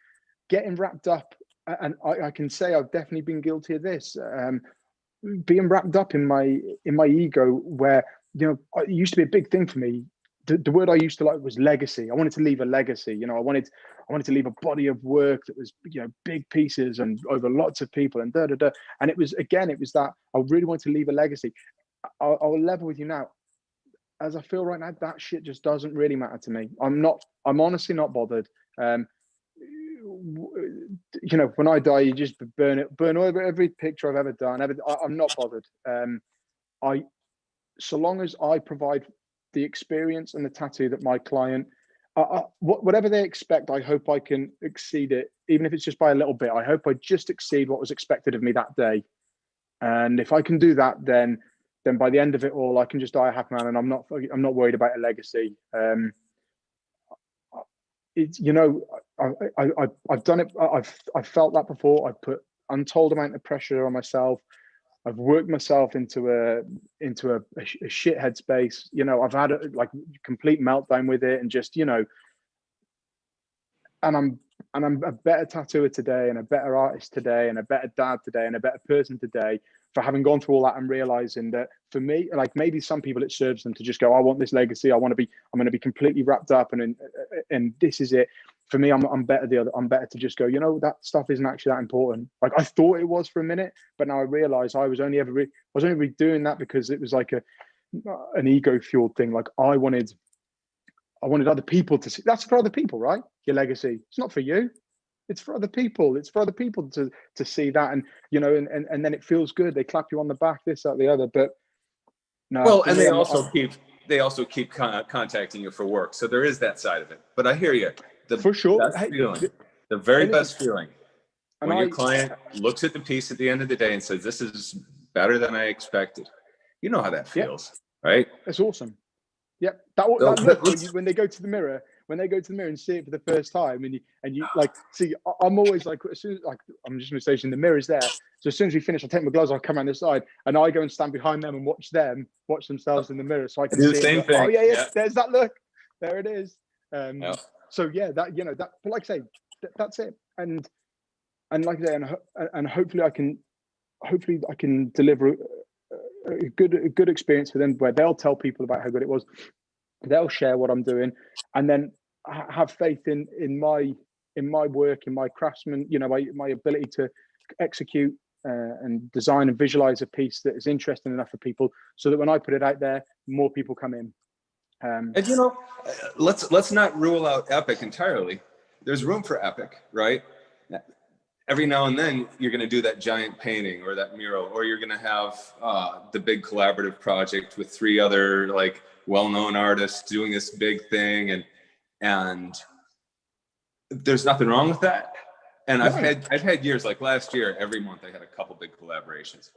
getting wrapped up, and I can say I've definitely been guilty of this, being wrapped up in my ego, where, you know, it used to be a big thing for me. The word I used to like was legacy. I wanted to leave a legacy. You know, I wanted to leave a body of work that was, you know, big pieces and over lots of people and da da da. And it was that I really wanted to leave a legacy. I'll level with you now. As I feel right now, that shit just doesn't really matter to me. I'm honestly not bothered. You know, when I die, you just burn over every picture I've ever done. I'm not bothered. So long as I provide the experience and the tattoo that my client, whatever they expect, I hope I can exceed it, even if it's just by a little bit. I hope I just exceed what was expected of me that day. And if I can do that, then by the end of it all, I can just die a happy man, and I'm not worried about a legacy. It's, you know, I've done it. I've felt that before. I've put untold amount of pressure on myself. I've worked myself into a shit headspace. You know, I've had a like complete meltdown with it, and just, you know, and I'm a better tattooer today, and a better artist today, and a better dad today, and a better person today for having gone through all that, and realizing that for me, like maybe some people it serves them to just go, I want this legacy. I'm going to be completely wrapped up, and this is it. For me, I'm better I'm better to just go, you know, that stuff isn't actually that important. Like I thought it was for a minute, but now I realize I was only really doing that because it was like an ego fueled thing. Like I wanted other people to see. That's for other people, right? Your legacy. It's not for you. It's for other people. It's for other people to see that, and you know, and then it feels good. They clap you on the back, this, that, the other. But no. Well, and they also keep contacting you for work. So there is that side of it. But I hear you. For sure. Best feeling, the very best feeling, when your client looks at the piece at the end of the day and says, "This is better than I expected." You know how that feels, right? It's awesome. Yep. That look when they go to the mirror, and see it for the first time, and you like see. I'm always like, as soon as, like, I'm just going to station the mirror's there. So as soon as we finish, I take my gloves, I'll come around this side, and I go and stand behind them and watch themselves in the mirror, so I can do see the same thing. Oh yeah, there's that look. There it is. So yeah, that, you know, that. But like I say, that's it. And like I say, and hopefully I can deliver a good experience for them, where they'll tell people about how good it was. They'll share what I'm doing, and then have faith in my work, in my craftsman, you know, my ability to execute and design and visualize a piece that is interesting enough for people, so that when I put it out there, more people come in. And you know, let's not rule out epic entirely. There's room for epic, right? Every now and then you're going to do that giant painting or that mural, or you're going to have the big collaborative project with 3 other like well-known artists doing this big thing, and there's nothing wrong with that. And I've had years, like last year, every month I had a couple big collaborations.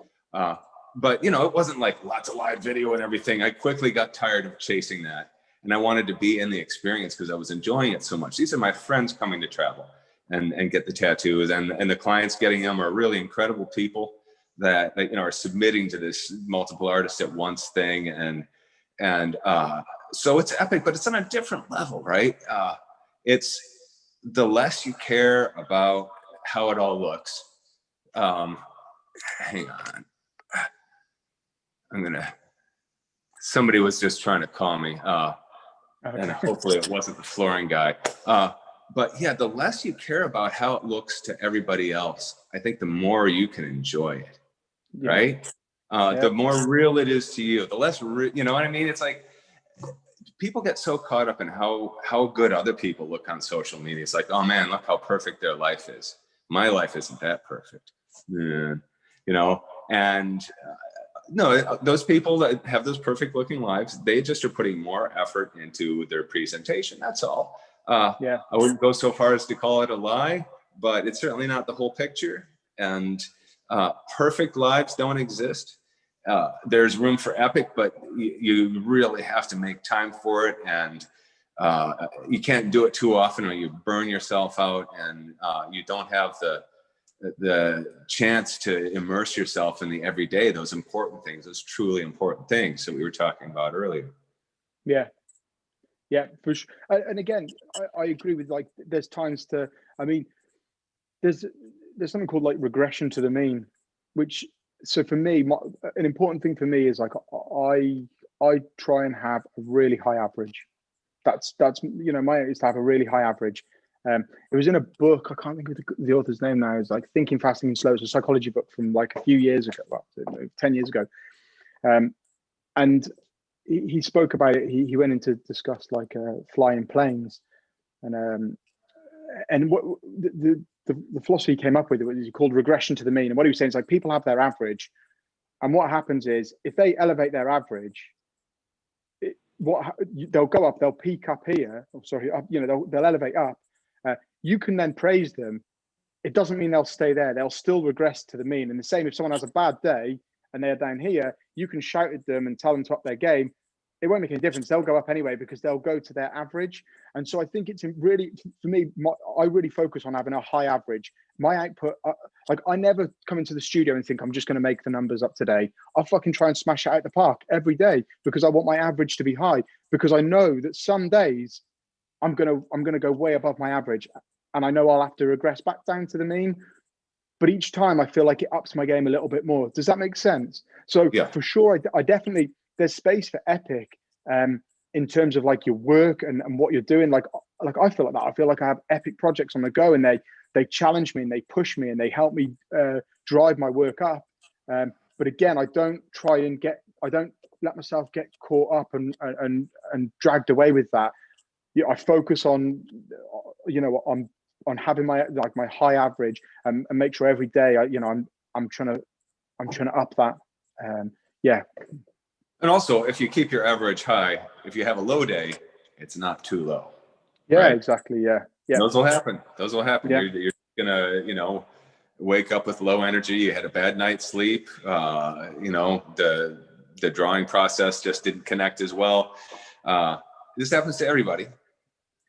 But you know, it wasn't like lots of live video and everything. I quickly got tired of chasing that. And I wanted to be in the experience because I was enjoying it so much. These are my friends coming to travel and get the tattoos, and the clients getting them are really incredible people that are submitting to this multiple artists at once thing. And so it's epic, but it's on a different level, right? It's the less you care about how it all looks. Hang on. Somebody was just trying to call me. And hopefully it wasn't the flooring guy. But yeah, the less you care about how it looks to everybody else, I think the more you can enjoy it, right? The more real it is to you, the less, you know what I mean? It's like, people get so caught up in how good other people look on social media. It's like, oh man, look how perfect their life is. My life isn't that perfect, and no, those people that have those perfect looking lives, they just are putting more effort into their presentation. That's all. I wouldn't go so far as to call it a lie, but it's certainly not the whole picture. And perfect lives don't exist. There's room for epic, but you really have to make time for it. And you can't do it too often or you burn yourself out, and you don't have the chance to immerse yourself in the everyday, those important things, those truly important things that we were talking about earlier. Yeah, for sure. And again, I agree with, like, there's times to, I mean, there's something called like regression to the mean, which, so for me, an important thing for me is like, I try and have a really high average. That's my aim is to have a really high average. It was in a book, I can't think of the author's name now. It's like Thinking, Fasting and Slow. It's a psychology book from like a few years ago, well, 10 years ago. And he spoke about it. He went into discuss like flying planes, and what the philosophy he came up with, it was called regression to the mean. And what he was saying is like, people have their average, and what happens is if they elevate their average, they'll go up, they'll peak up here. They'll elevate up. You can then praise them. It doesn't mean they'll stay there. They'll still regress to the mean. And the same, if someone has a bad day and they're down here, you can shout at them and tell them to up their game. It won't make any difference. They'll go up anyway because they'll go to their average. And so I think it's really, for me, I really focus on having a high average. My output, like, I never come into the studio and think I'm just going to make the numbers up today. I'll fucking try and smash it out the park every day because I want my average to be high, because I know that some days I'm gonna go way above my average, and I know I'll have to regress back down to the mean. But each time I feel like it ups my game a little bit more. Does that make sense? So for sure, I definitely, there's space for epic in terms of like your work and what you're doing. Like I feel like that. I feel like I have epic projects on the go, and they challenge me and they push me and they help me drive my work up. But again, I don't let myself get caught up and dragged away with that. I focus on, on having my high average, and make sure every day I'm trying to up that. And also, if you keep your average high, if you have a low day, it's not too low. Yeah, right? Exactly. Yeah. Those will happen. Yeah. You're gonna, wake up with low energy. You had a bad night's sleep. The drawing process just didn't connect as well. This happens to everybody.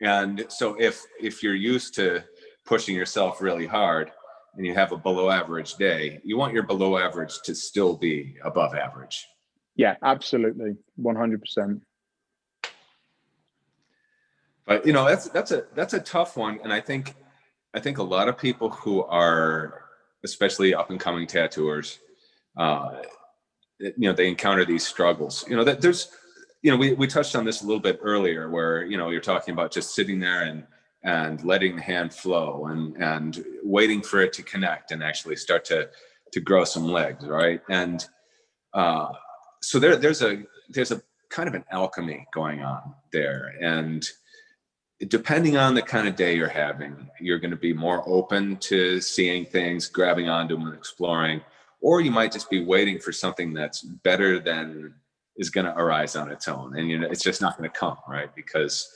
And so if you're used to pushing yourself really hard and you have a below average day, you want your below average to still be above average. Yeah, absolutely. 100%. But that's a tough one. And I think a lot of people who are, especially up and coming tattooers, they encounter these struggles, that there's, we touched on this a little bit earlier where, you're talking about just sitting there and letting the hand flow and waiting for it to connect and actually start to grow some legs. Right. And so there's a kind of an alchemy going on there. And depending on the kind of day you're having, you're going to be more open to seeing things, grabbing onto them and exploring, or you might just be waiting for something that's better than is going to arise on its own. And, it's just not going to come, right? Because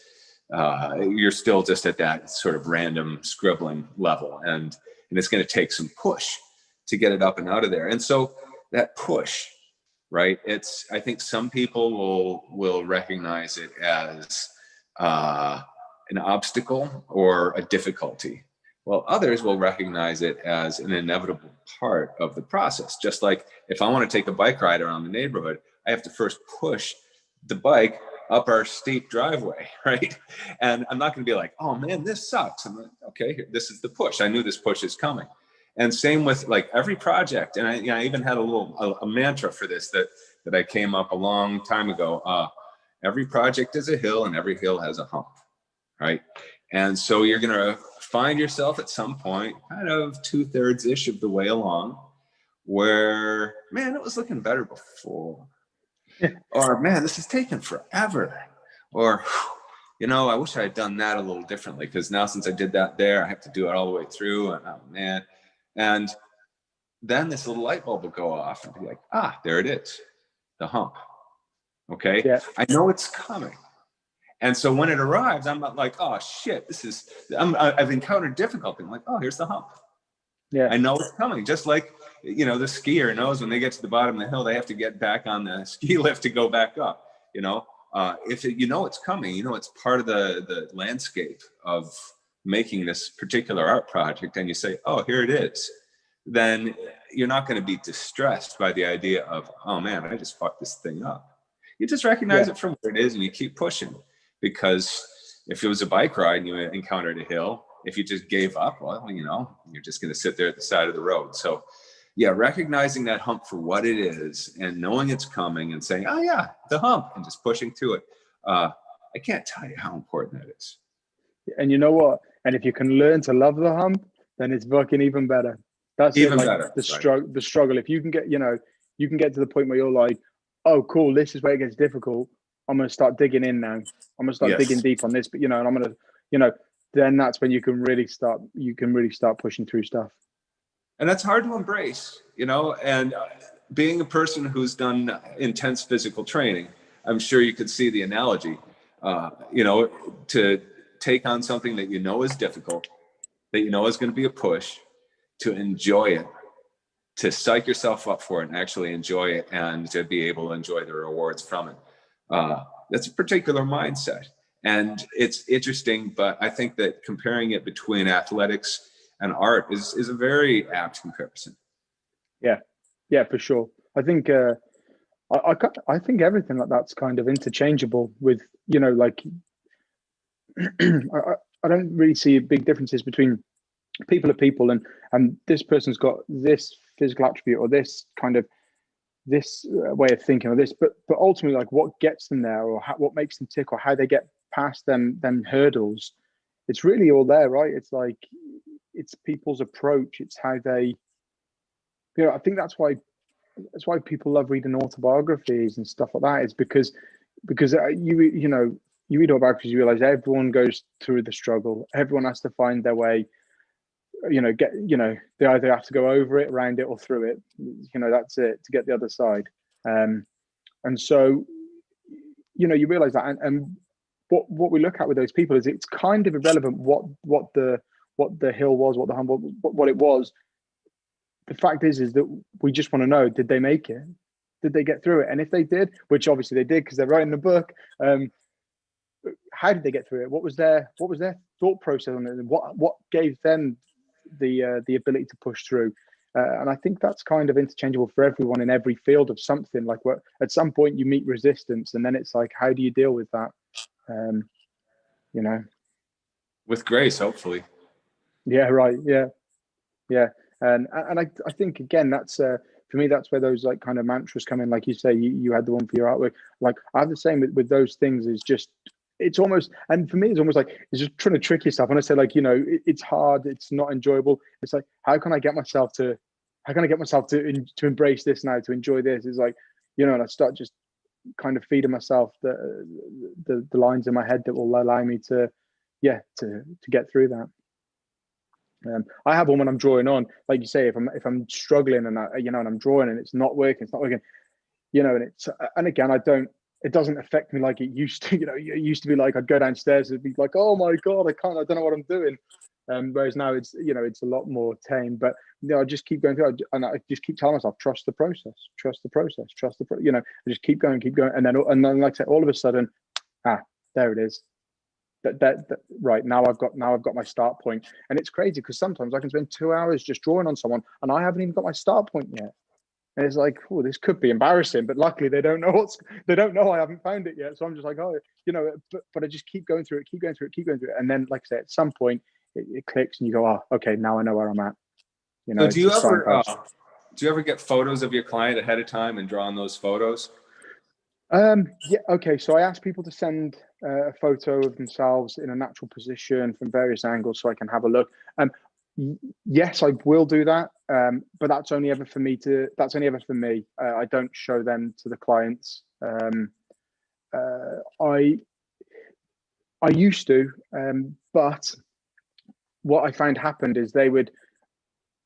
you're still just at that sort of random scribbling level. And it's going to take some push to get it up and out of there. And so that push, right? I think some people will recognize it as an obstacle or a difficulty, while others will recognize it as an inevitable part of the process. Just like if I want to take a bike ride around the neighborhood, I have to first push the bike up our steep driveway, right? And I'm not going to be like, oh man, this sucks. I'm like, okay, this is the push. I knew this push is coming. And same with like every project. And I even had a mantra for this that I came up a long time ago. Every project is a hill and every hill has a hump, right? And so you're going to find yourself at some point kind of 2/3-ish of the way along where, man, it was looking better before. Or, man, this is taking forever. Or, I wish I had done that a little differently, because now since I did that there, I have to do it all the way through. And oh, man. And then this little light bulb will go off and be like, there it is, the hump. Okay. Yeah. I know it's coming. And so when it arrives, I'm not like, oh shit, I've encountered difficulty. I'm like, oh, here's the hump. Yeah. I know it's coming. Just like, the skier knows when they get to the bottom of the hill, they have to get back on the ski lift to go back up. If it's coming, it's part of the landscape of making this particular art project, and you say, oh, here it is, then you're not going to be distressed by the idea of, oh man, I just fucked this thing up. You just recognize it from where it is and you keep pushing. Because if it was a bike ride and you encountered a hill, if you just gave up, well, you're just going to sit there at the side of the road. So yeah, recognizing that hump for what it is and knowing it's coming and saying, oh yeah, the hump, and just pushing through it. I can't tell you how important that is. And you know what? And if you can learn to love the hump, then it's fucking even better. That's even it, like better. The struggle. If you can get, you can get to the point where you're like, oh, cool, this is where it gets difficult. I'm going to start digging in now. I'm going to start digging deep on this, but and I'm going to, then that's when you can really start pushing through stuff. And that's hard to embrace, and being a person who's done intense physical training, I'm sure you could see the analogy, to take on something that is difficult, that is going to be a push, to enjoy it, to psych yourself up for it and actually enjoy it, and to be able to enjoy the rewards from it. That's a particular mindset. And it's interesting, but I think that comparing it between athletics and art is a very apt comparison. Yeah, for sure. I think I think everything like that's kind of interchangeable with, like I don't really see big differences between people are people, and this person's got this physical attribute or this kind of this way of thinking or this, but ultimately, like, what gets them there, or what makes them tick, or how they get past them hurdles, it's really all there, right? It's like, it's people's approach, it's how they, I think that's why people love reading autobiographies and stuff like that, is because you read autobiographies, you realize everyone goes through the struggle, everyone has to find their way, they either have to go over it, around it, or through it, that's it, to get the other side. And so you realize that, and what we look at with those people is, it's kind of irrelevant what the hill was, what the humble, what it was. The fact is that we just want to know, did they make it? Did they get through it? And if they did, which obviously they did because they're writing the book, how did they get through it? What was their thought process on it? And what gave them the ability to push through? And I think that's kind of interchangeable for everyone in every field of something. Like, at some point you meet resistance, and then it's like, how do you deal with that? With grace, hopefully. Yeah, right. Yeah. And I think, again, that's for me, that's where those like kind of mantras come in. Like you say, you had the one for your artwork. Like, I have the same with those things. Is just, it's almost, and for me, it's almost like, it's just trying to trick yourself. When I say, like, it's hard, it's not enjoyable. It's like, how can I get myself to embrace this now, to enjoy this? It's like, and I start just kind of feeding myself the lines in my head that will allow me to get through that. I have one when I'm drawing on, like you say, if I'm struggling and and I'm drawing and it's not working, and again, it doesn't affect me like it used to. It used to be like, I'd go downstairs and be like, oh my God, I don't know what I'm doing. Whereas now it's, it's a lot more tame. But I just keep going through, and I just keep telling myself, trust the process, trust the process, I just keep going, and then like I say, all of a sudden, there it is. That right now I've got my start point. And it's crazy because sometimes I can spend 2 hours just drawing on someone and I haven't even got my start point yet. And it's like, oh, this could be embarrassing, but luckily they don't know I haven't found it yet. So I'm just like, but I just keep going through it. And then, like I say, at some point it clicks and you go, oh, okay, now I know where I'm at. So do you ever get photos of your client ahead of time and draw on those photos? Yeah. Okay. So I ask people to send a photo of themselves in a natural position from various angles so I can have a look. Yes, I will do that. But that's only ever for me. I don't show them to the clients. I used to, but what I found happened is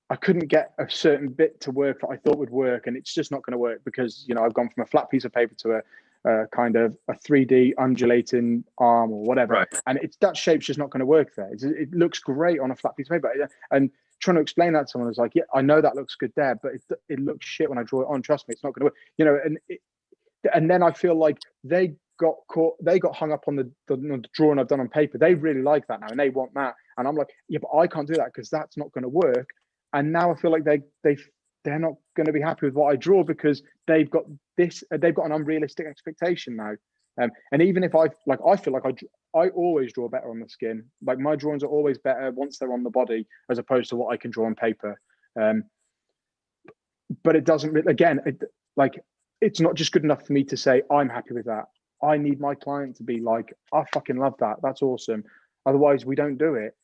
I couldn't get a certain bit to work that I thought would work, and it's just not going to work because I've gone from a flat piece of paper to a kind of a 3D undulating arm or whatever, right. And that shape's just not going to work there. It looks great on a flat piece of paper, and trying to explain that to someone is like, yeah, I know that looks good there, but it looks shit when I draw it on. Trust me, it's not going to work. And then I feel like they got hung up on the drawing I've done on paper. They really like that now, and they want that, and I'm like, yeah, but I can't do that because that's not going to work. And now I feel like they're not going to be happy with what I draw because they've got an unrealistic expectation now. And even if I feel like I always draw better on the skin. Like my drawings are always better once they're on the body as opposed to what I can draw on paper. But it doesn't really, again, it's not just good enough for me to say I'm happy with that. I need my client to be like, I fucking love that. That's awesome. Otherwise, we don't do it.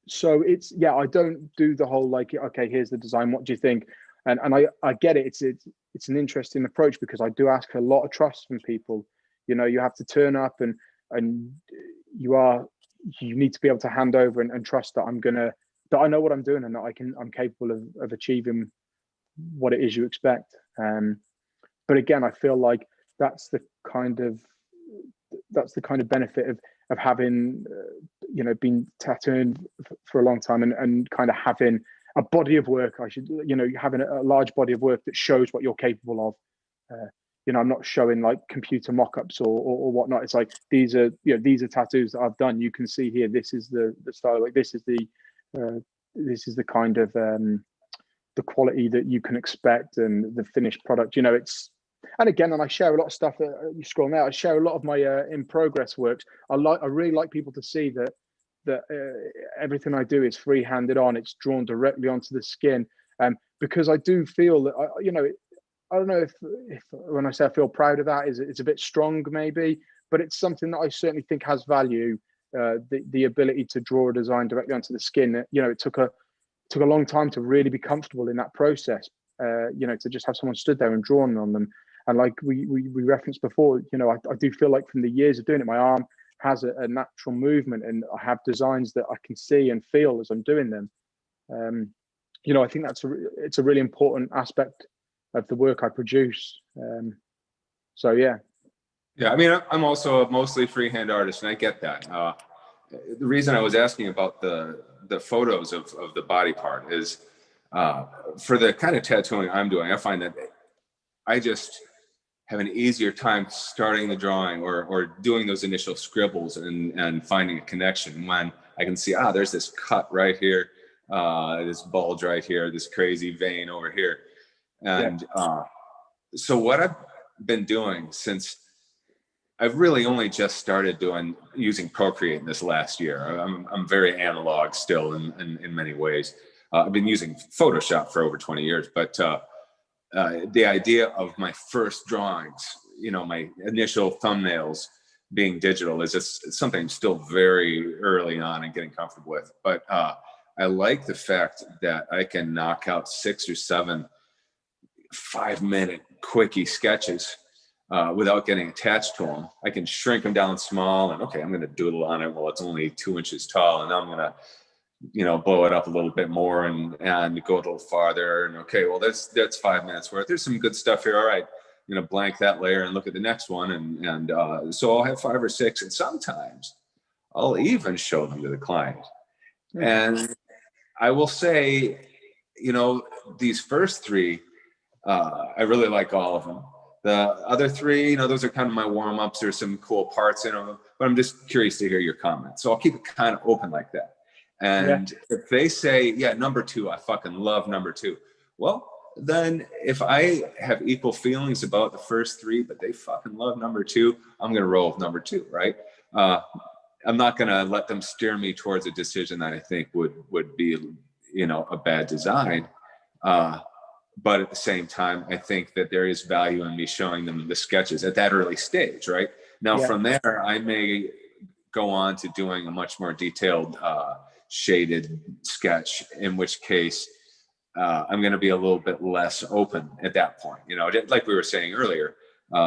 So it's, yeah, I don't do the whole like, okay, here's the design, what do you think? And I get it. It's an interesting approach because I do ask a lot of trust from people. You have to turn up and you need to be able to hand over and trust that that I know what I'm doing and that I'm capable of achieving what it is you expect. But again, I feel like that's the kind of benefit of having been tattooing for a long time and kind of having a body of work. Having a large body of work that shows what you're capable of. I'm not showing like computer mock-ups or whatnot. It's like these are tattoos that I've done. You can see here, this is the style, like this is the kind of the quality that you can expect and the finished product. And I share a lot of stuff. You scroll now. I share a lot of my in progress works. I really like people to see that everything I do is free-handed on. It's drawn directly onto the skin, because I do feel that I don't know if when I say I feel proud of that, it's a bit strong maybe, but it's something that I certainly think has value. The ability to draw a design directly onto the skin. It took a long time to really be comfortable in that process. To just have someone stood there and drawn on them. And like we referenced before, I do feel like from the years of doing it, my arm has a natural movement, and I have designs that I can see and feel as I'm doing them. I think it's a really important aspect of the work I produce. So yeah. Yeah, I mean, I'm also a mostly freehand artist, and I get that. The reason I was asking about the photos of the body part is for the kind of tattooing I'm doing, I find that I just have an easier time starting the drawing or doing those initial scribbles and finding a connection when I can see, there's this cut right here, this bulge right here, this crazy vein over here. And so what I've been doing since I've really only just started using Procreate in this last year. I'm very analog still in many ways. I've been using Photoshop for over 20 years, but the idea of my first drawings, my initial thumbnails being digital is just something I'm still very early on and getting comfortable with. But I like the fact that I can knock out 6 or 7 5-minute quickie sketches without getting attached to them. I can shrink them down small and, okay, I'm going to doodle on it. Well, it's only 2 inches tall, and now I'm going to blow it up a little bit more and go a little farther. And okay, well, that's 5 minutes worth. There's some good stuff here. All right, I'm going to blank that layer and look at the next one. And so I'll have 5 or 6. And sometimes I'll even show them to the client. And I will say, you know, these first three, I really like all of them. The other three, you know, those are kind of my warm-ups. There's some cool parts in them, but I'm just curious to hear your comments. So I'll keep it kind of open like that. And if they say, yeah, number two, I fucking love number two. Well, then if I have equal feelings about the first three, but they fucking love number two, I'm going to roll with number two, right? I'm not going to let them steer me towards a decision that I think would be, you know, a bad design. But at the same time, I think that there is value in me showing them the sketches at that early stage, right? Now, from there, I may go on to doing a much more detailed shaded sketch, in which case I'm going to be a little bit less open at that point. You know, like we were saying earlier,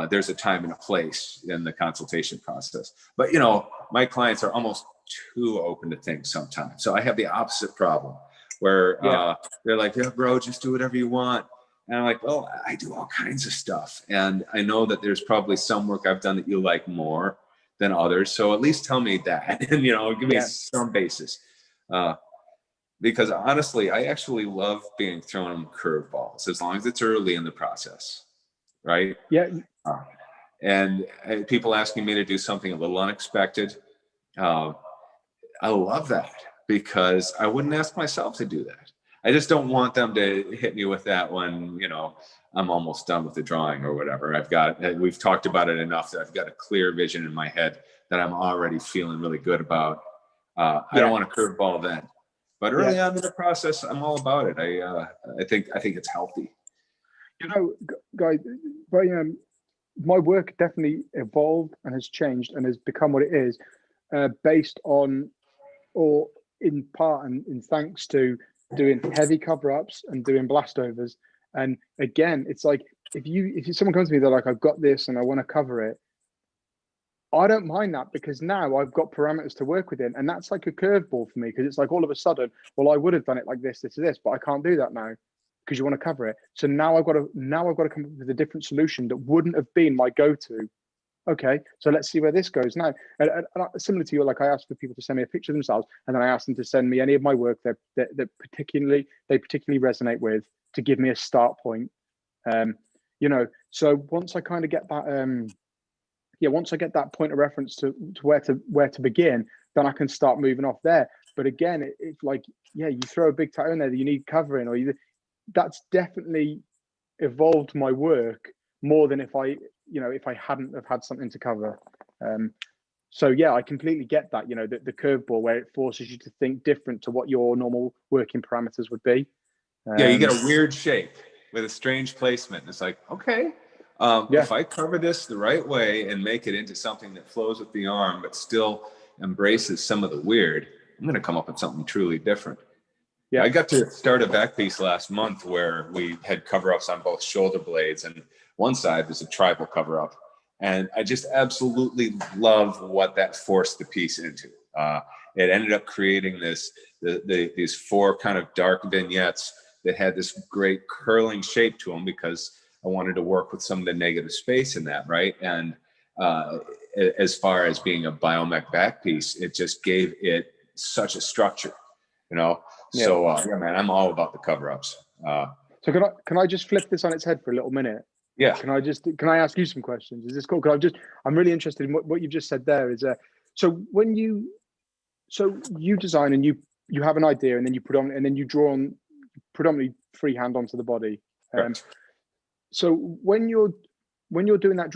there's a time and a place in the consultation process. But, you know, my clients are almost too open to things sometimes. So I have the opposite problem where they're like, yeah, bro, just do whatever you want. And I'm like, well, I do all kinds of stuff. And I know that there's probably some work I've done that you like more than others. So at least tell me that, and, you know, give me some basis. Because honestly, I actually love being thrown curveballs as long as it's early in the process, right? Yeah. And people asking me to do something a little unexpected, I love that, because I wouldn't ask myself to do that. I just don't want them to hit me with that when, you know, I'm almost done with the drawing or whatever. We've talked about it enough that I've got a clear vision in my head that I'm already feeling really good about. I don't want to curveball then. But early on in the process, I'm all about it. I think it's healthy. You know, guys, but my work definitely evolved and has changed and has become what it is, based on, or in part, and in thanks to doing heavy cover-ups and doing blastovers. And again, it's like if someone comes to me, they're like, I've got this and I want to cover it. I don't mind that, because now I've got parameters to work within, and that's like a curveball for me, because it's like all of a sudden, well, I would have done it like this, but I can't do that now because you want to cover it. So now I've got to come up with a different solution that wouldn't have been my go-to. Okay, so let's see where this goes now. And similar to you, like I asked for people to send me a picture of themselves, and then I asked them to send me any of my work that particularly resonate with, to give me a start point. You know, so once I kind of get that, once I get that point of reference to where to begin, then I can start moving off there. But again, it's like, you throw a big tattoo in there that you need covering, or that's definitely evolved my work more than if I hadn't have had something to cover. So yeah, I completely get that, you know, the curveball where it forces you to think different to what your normal working parameters would be. You get a weird shape with a strange placement. And it's like, okay, if I cover this the right way and make it into something that flows with the arm, but still embraces some of the weird, I'm going to come up with something truly different. Yeah, I got to start a back piece last month where we had cover-ups on both shoulder blades, and one side was a tribal cover-up. And I just absolutely love what that forced the piece into. It ended up creating these four kind of dark vignettes that had this great curling shape to them, because I wanted to work with some of the negative space in that, right? And as far as being a biomech back piece, it just gave it such a structure, you know? Yeah. So yeah, man, I'm all about the cover-ups. So can I just flip this on its head for a little minute? Yeah. Can I ask you some questions? Is this cool? Because I'm really interested in what you've just said there. Is so you design and you have an idea, and then you put on, and then you draw on predominantly freehand onto the body. So when you're doing that,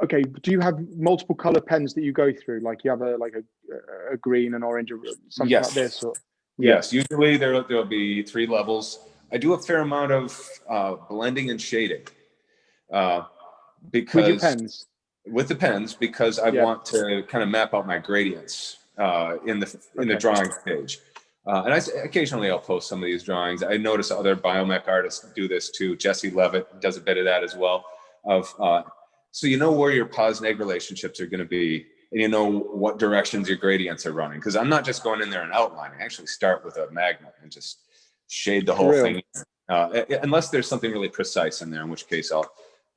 okay, do you have multiple color pens that you go through? Like you have a green, an orange, or something like this? Or, Yes, usually there'll be 3 levels. I do a fair amount of blending and shading, because with your pens. With the pens, because I want to kind of map out my gradients in the drawing stage. And occasionally I'll post some of these drawings. I notice other biomech artists do this too. Jesse Levitt does a bit of that as well. So you know where your pos-neg relationships are going to be, and you know what directions your gradients are running. Because I'm not just going in there and outlining. I actually start with a magnet and just shade the whole thing. Unless there's something really precise in there, in which case I'll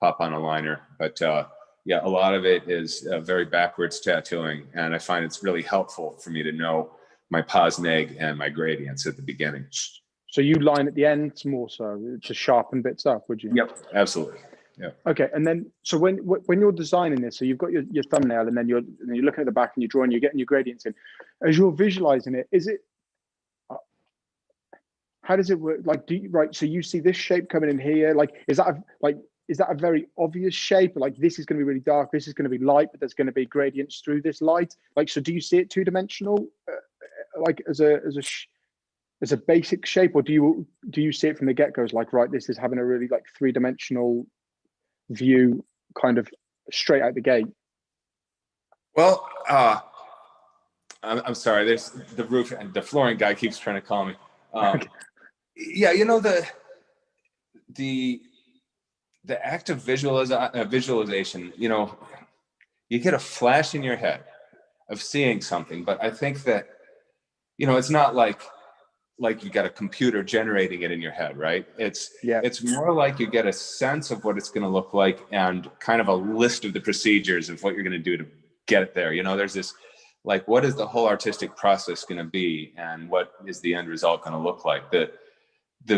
pop on a liner. But yeah, a lot of it is very backwards tattooing. And I find it's really helpful for me to know my pos neg and my gradients at the beginning. So you line at the end more so to sharpen bits up, would you? Yep, absolutely. Yeah. Okay, and then so when you're designing this, so you've got your thumbnail, and then you're looking at the back and you're drawing, you're getting your gradients in. As you're visualizing it, is it how does it work? Like, so you see this shape coming in here, like is that a very obvious shape? Like this is going to be really dark, this is going to be light, but there's going to be gradients through this light. Like, so do you see it two-dimensional, like as a basic shape, or do you see it from the get-go as like, right, this is having a really like three-dimensional view kind of straight out the gate? Well, I'm sorry, there's the roof and the flooring guy keeps trying to call me. Okay. Yeah, you know, the act of visualization, you know, you get a flash in your head of seeing something, but I think that, you know, it's not like you got a computer generating it in your head, right? It's more like you get a sense of what it's going to look like and kind of a list of the procedures of what you're going to do to get it there. You know, there's this, like, what is the whole artistic process going to be, and what is the end result going to look like? The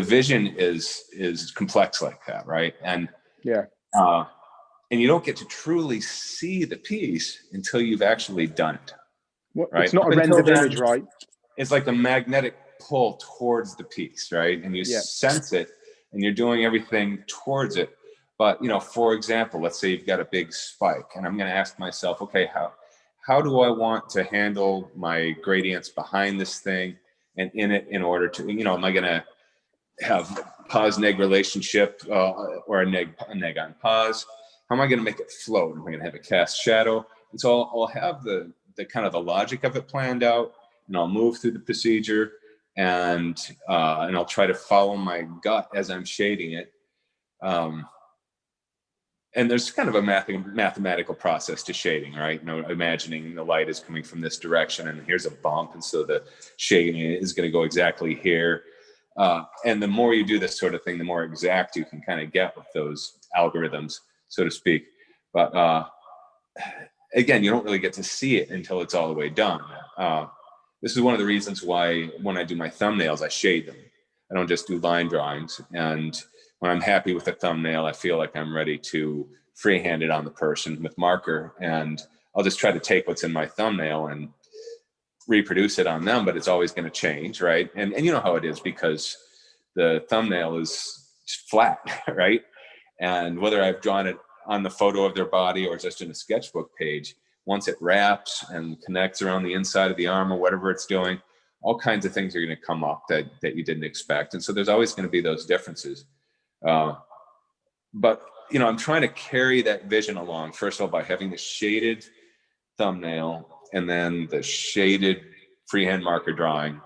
vision is complex like that, right? And and you don't get to truly see the piece until you've actually done it. Right? It's not a rendered image, right? It's like the magnetic pull towards the piece, right? And you sense it, and you're doing everything towards it. But, you know, for example, let's say you've got a big spike, and I'm going to ask myself, okay, how do I want to handle my gradients behind this thing and in it, in order to, you know, am I going to have pos neg relationship or a neg on pos? How am I going to make it float? Am I going to have a cast shadow? And so I'll have the kind of the logic of it planned out, and I'll move through the procedure, and I'll try to follow my gut as I'm shading it. And there's kind of a mathematical process to shading, right? You know, imagining the light is coming from this direction, and here's a bump, and so the shading is going to go exactly here. And the more you do this sort of thing, the more exact you can kind of get with those algorithms, so to speak. But again, you don't really get to see it until it's all the way done. This is one of the reasons why when I do my thumbnails, I shade them. I don't just do line drawings. And when I'm happy with the thumbnail, I feel like I'm ready to freehand it on the person with marker. And I'll just try to take what's in my thumbnail and reproduce it on them, but it's always going to change, right? And you know how it is, because the thumbnail is flat, right? And whether I've drawn it on the photo of their body or just in a sketchbook page, once it wraps and connects around the inside of the arm or whatever it's doing, all kinds of things are going to come up that you didn't expect. And so there's always going to be those differences. But, you know, I'm trying to carry that vision along, first of all, by having the shaded thumbnail and then the shaded freehand marker drawing,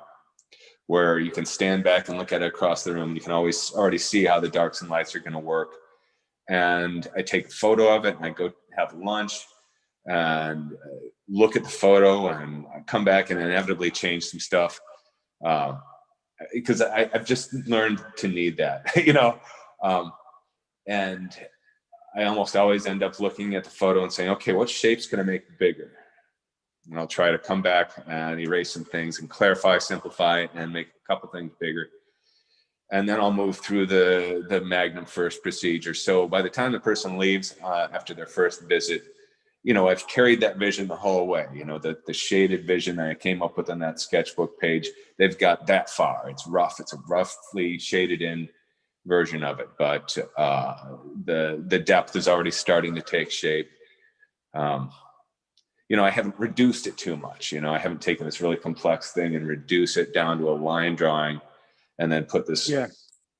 where you can stand back and look at it across the room. You can always already see how the darks and lights are going to work. And I take a photo of it, and I go have lunch and look at the photo, and I come back and inevitably change some stuff, because I've just learned to need that, you know. And I almost always end up looking at the photo and saying, okay, what shape's going to make it bigger? And I'll try to come back and erase some things and clarify, simplify, and make a couple things bigger. And then I'll move through the Magnum first procedure. So by the time the person leaves after their first visit, you know, I've carried that vision the whole way. You know, the shaded vision that I came up with on that sketchbook page, they've got that far. It's rough. It's a roughly shaded in version of it, but the depth is already starting to take shape. You know, I haven't reduced it too much. You know, I haven't taken this really complex thing and reduce it down to a line drawing and then put this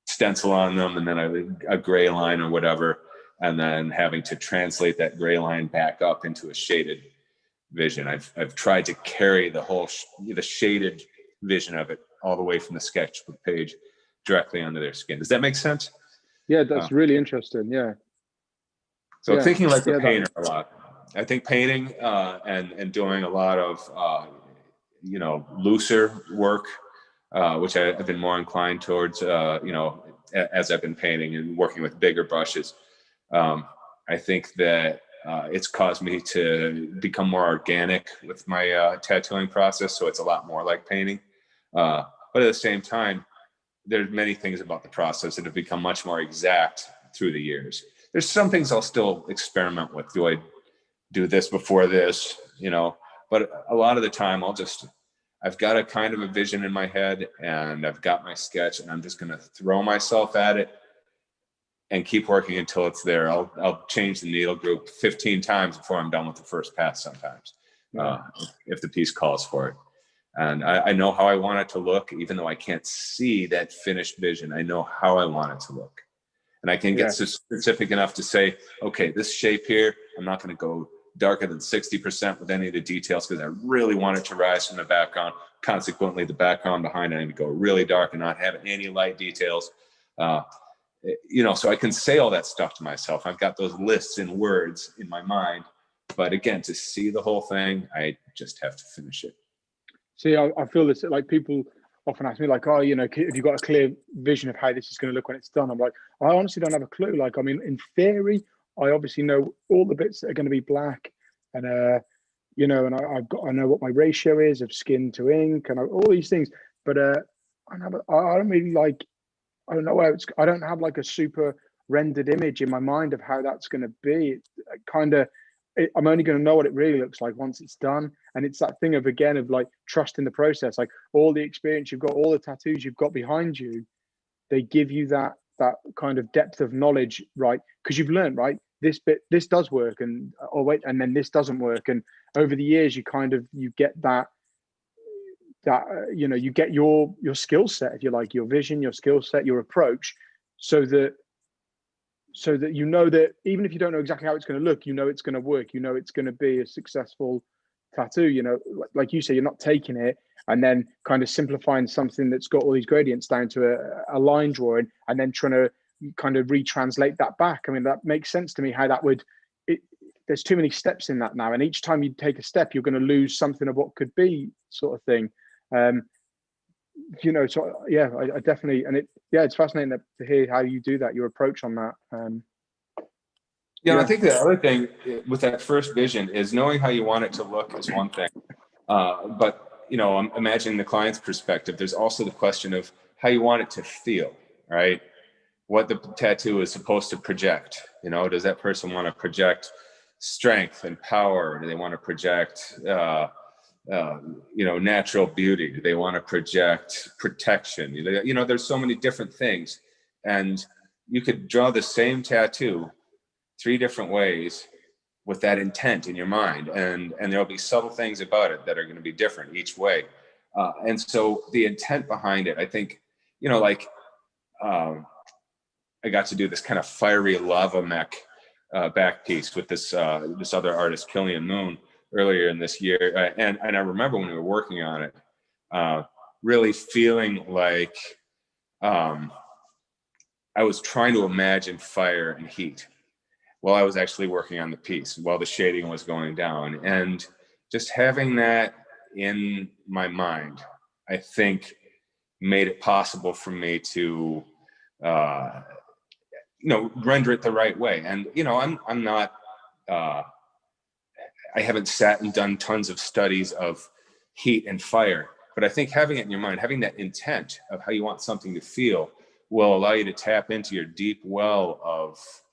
stencil on them, and then a gray line or whatever, and then having to translate that gray line back up into a shaded vision. I've tried to carry the whole the shaded vision of it all the way from the sketchbook page directly onto their skin. Does that make sense? Yeah, that's really interesting. Yeah. So thinking like a painter a lot. I think painting and doing a lot of you know, looser work, which I've been more inclined towards, you know, as I've been painting and working with bigger brushes. I think that it's caused me to become more organic with my tattooing process. So it's a lot more like painting. But at the same time, there's many things about the process that have become much more exact through the years. There's some things I'll still experiment with. Do I do this before this, but a lot of the time I've got a kind of a vision in my head, and I've got my sketch, and I'm just going to throw myself at it and keep working until it's there. I'll change the needle group 15 times before I'm done with the first pass sometimes, if the piece calls for it. And I know how I want it to look, even though I can't see that finished vision. I know how I want it to look. And I can get specific enough to say, okay, this shape here, I'm not going to go darker than 60% with any of the details because I really want it to rise from the background. Consequently, the background behind it, I need to go really dark and not have any light details. So I can say all that stuff to myself. I've got those lists in words in my mind. But again, to see the whole thing, I just have to finish it. See, I feel this, like, people often ask me, like, oh, have you got a clear vision of how this is going to look when it's done? I'm like, I honestly don't have a clue. Like, I mean, in theory, I obviously know all the bits that are going to be black, and and I know what my ratio is of skin to ink, and all these things. But I don't really like. I don't know how I don't have like a super rendered image in my mind of how that's going to be. I'm only going to know what it really looks like once it's done. And it's that thing of like trusting the process, like all the experience you've got, all the tattoos you've got behind you, they give you that kind of depth of knowledge, right? Because you've learned, right, this does work, and and then this doesn't work. And over the years, you get that you get your skill set, if you like, your vision, your skill set, your approach, so that that even if you don't know exactly how it's going to look, it's going to work, it's going to be a successful tattoo. Like you say, you're not taking it and then kind of simplifying something that's got all these gradients down to a line drawing and then trying to kind of retranslate that back. I mean, that makes sense to me, how that would there's too many steps in that now, and each time you take a step, you're going to lose something of what could be, sort of thing. So yeah, I definitely, and it's fascinating to hear how you do that, your approach on that. I think the other thing with that first vision is knowing how you want it to look is one thing, but I'm imagining the client's perspective. There's also the question of how you want it to feel, right? What the tattoo is supposed to project. Does that person want to project strength and power? Do they want to project natural beauty? Do they want to project protection? There's so many different things, and you could draw the same tattoo 3 different ways with that intent in your mind, and there'll be subtle things about it that are going to be different each way. And so the intent behind it, I think, I got to do this kind of fiery lava mech back piece with this other artist, Killian Moon, earlier in this year. And I remember when we were working on it, really feeling like I was trying to imagine fire and heat while I was actually working on the piece, while the shading was going down. And just having that in my mind, I think, made it possible for me to render it the right way. And I'm not I haven't sat and done tons of studies of heat and fire, but I think having it in your mind, having that intent of how you want something to feel, will allow you to tap into your deep well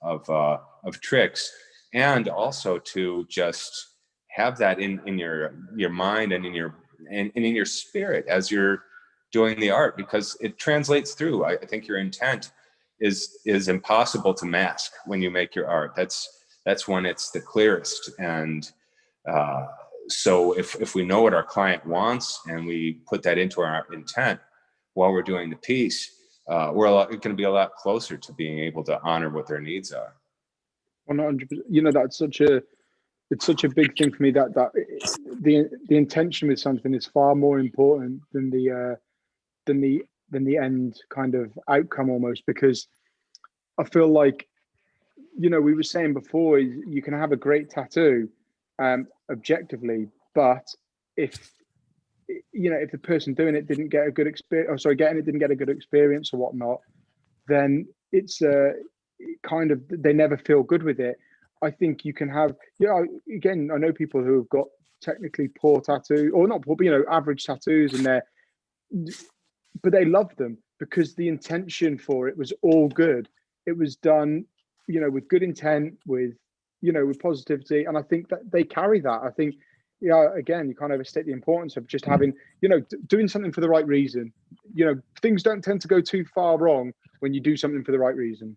of tricks, and also to just have that in your mind and in your spirit as you're doing the art, because it translates through. I think your intent is impossible to mask when you make your art. That's when it's the clearest. And so if we know what our client wants and we put that into our intent while we're doing the piece, we're going to be a lot closer to being able to honor what their needs are. 100%. That's such a big thing for me, that the intention with something is far more important than the end kind of outcome, almost, because I feel like, we were saying before, you can have a great tattoo objectively, but if the person doing it didn't get a good experience, didn't get a good experience or whatnot, then it's kind of, they never feel good with it. I think you can have, again, I know people who have got technically poor tattoo, or not poor, but average tattoos, and but they love them because the intention for it was all good. It was done, with good intent, with positivity, and I think that they carry that. I think, again, you can't overstate the importance of just having, doing something for the right reason. Things don't tend to go too far wrong when you do something for the right reason.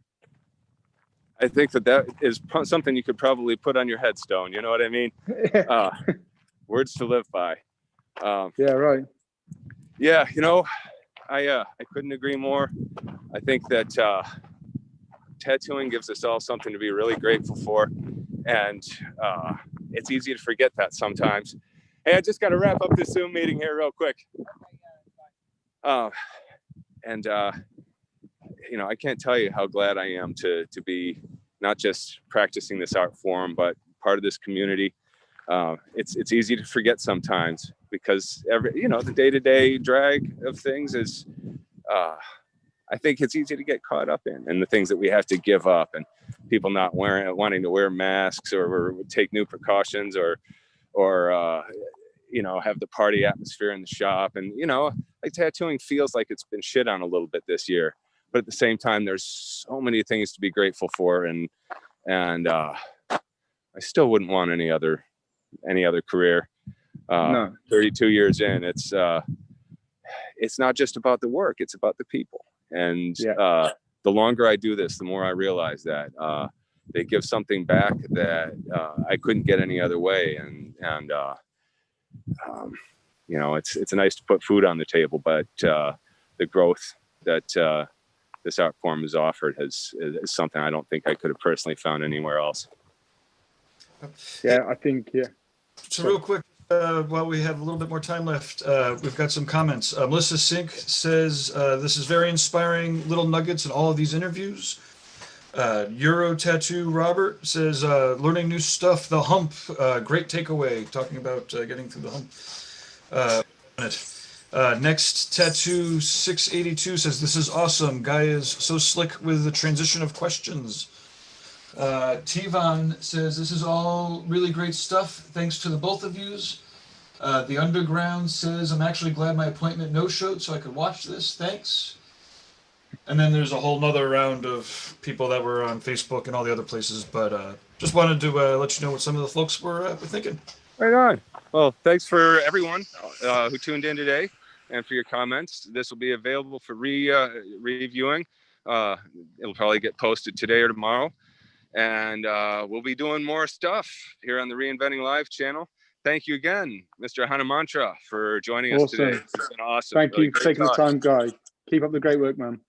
I think that is something you could probably put on your headstone. You know what I mean? Words to live by. Yeah, right. Yeah, I couldn't agree more. I think that tattooing gives us all something to be really grateful for, and it's easy to forget that sometimes. Hey, I just got to wrap up this Zoom meeting here real quick. I can't tell you how glad I am to be not just practicing this art form, but part of this community. It's easy to forget sometimes because the day-to-day drag of things is, I think it's easy to get caught up in, and the things that we have to give up, and people not wanting to wear masks or take new precautions or have the party atmosphere in the shop. And, like tattooing feels like it's been shit on a little bit this year, but at the same time, there's so many things to be grateful for. And I still wouldn't want any other career. No. 32 years in, it's not just about the work, it's about the people. And the longer I do this, the more I realize that they give something back that I couldn't get any other way. And it's nice to put food on the table, but the growth that this art form has offered is something I don't think I could have personally found anywhere else. Yeah, I think, So real quick, while we have a little bit more time left, we've got some comments. Melissa Sink says, this is very inspiring little nuggets in all of these interviews. Euro Tattoo Robert says, learning new stuff, the hump, great takeaway, talking about getting through the hump. Next Tattoo 682 says, this is awesome. Guy is so slick with the transition of questions. Tivan says, this is all really great stuff. Thanks to the both of yous. The Underground says, I'm actually glad my appointment no-showed so I could watch this. Thanks. And then there's a whole nother round of people that were on Facebook and all the other places, but just wanted to let you know what some of the folks were thinking. Right on. Well, thanks for everyone who tuned in today and for your comments. This will be available for reviewing. It'll probably get posted today or tomorrow. And we'll be doing more stuff here on the Reinventing Live channel. Thank you again, Mr. Hanumantra, for joining us today. It's been awesome. Thank you for taking the time, Guy. Keep up the great work, man.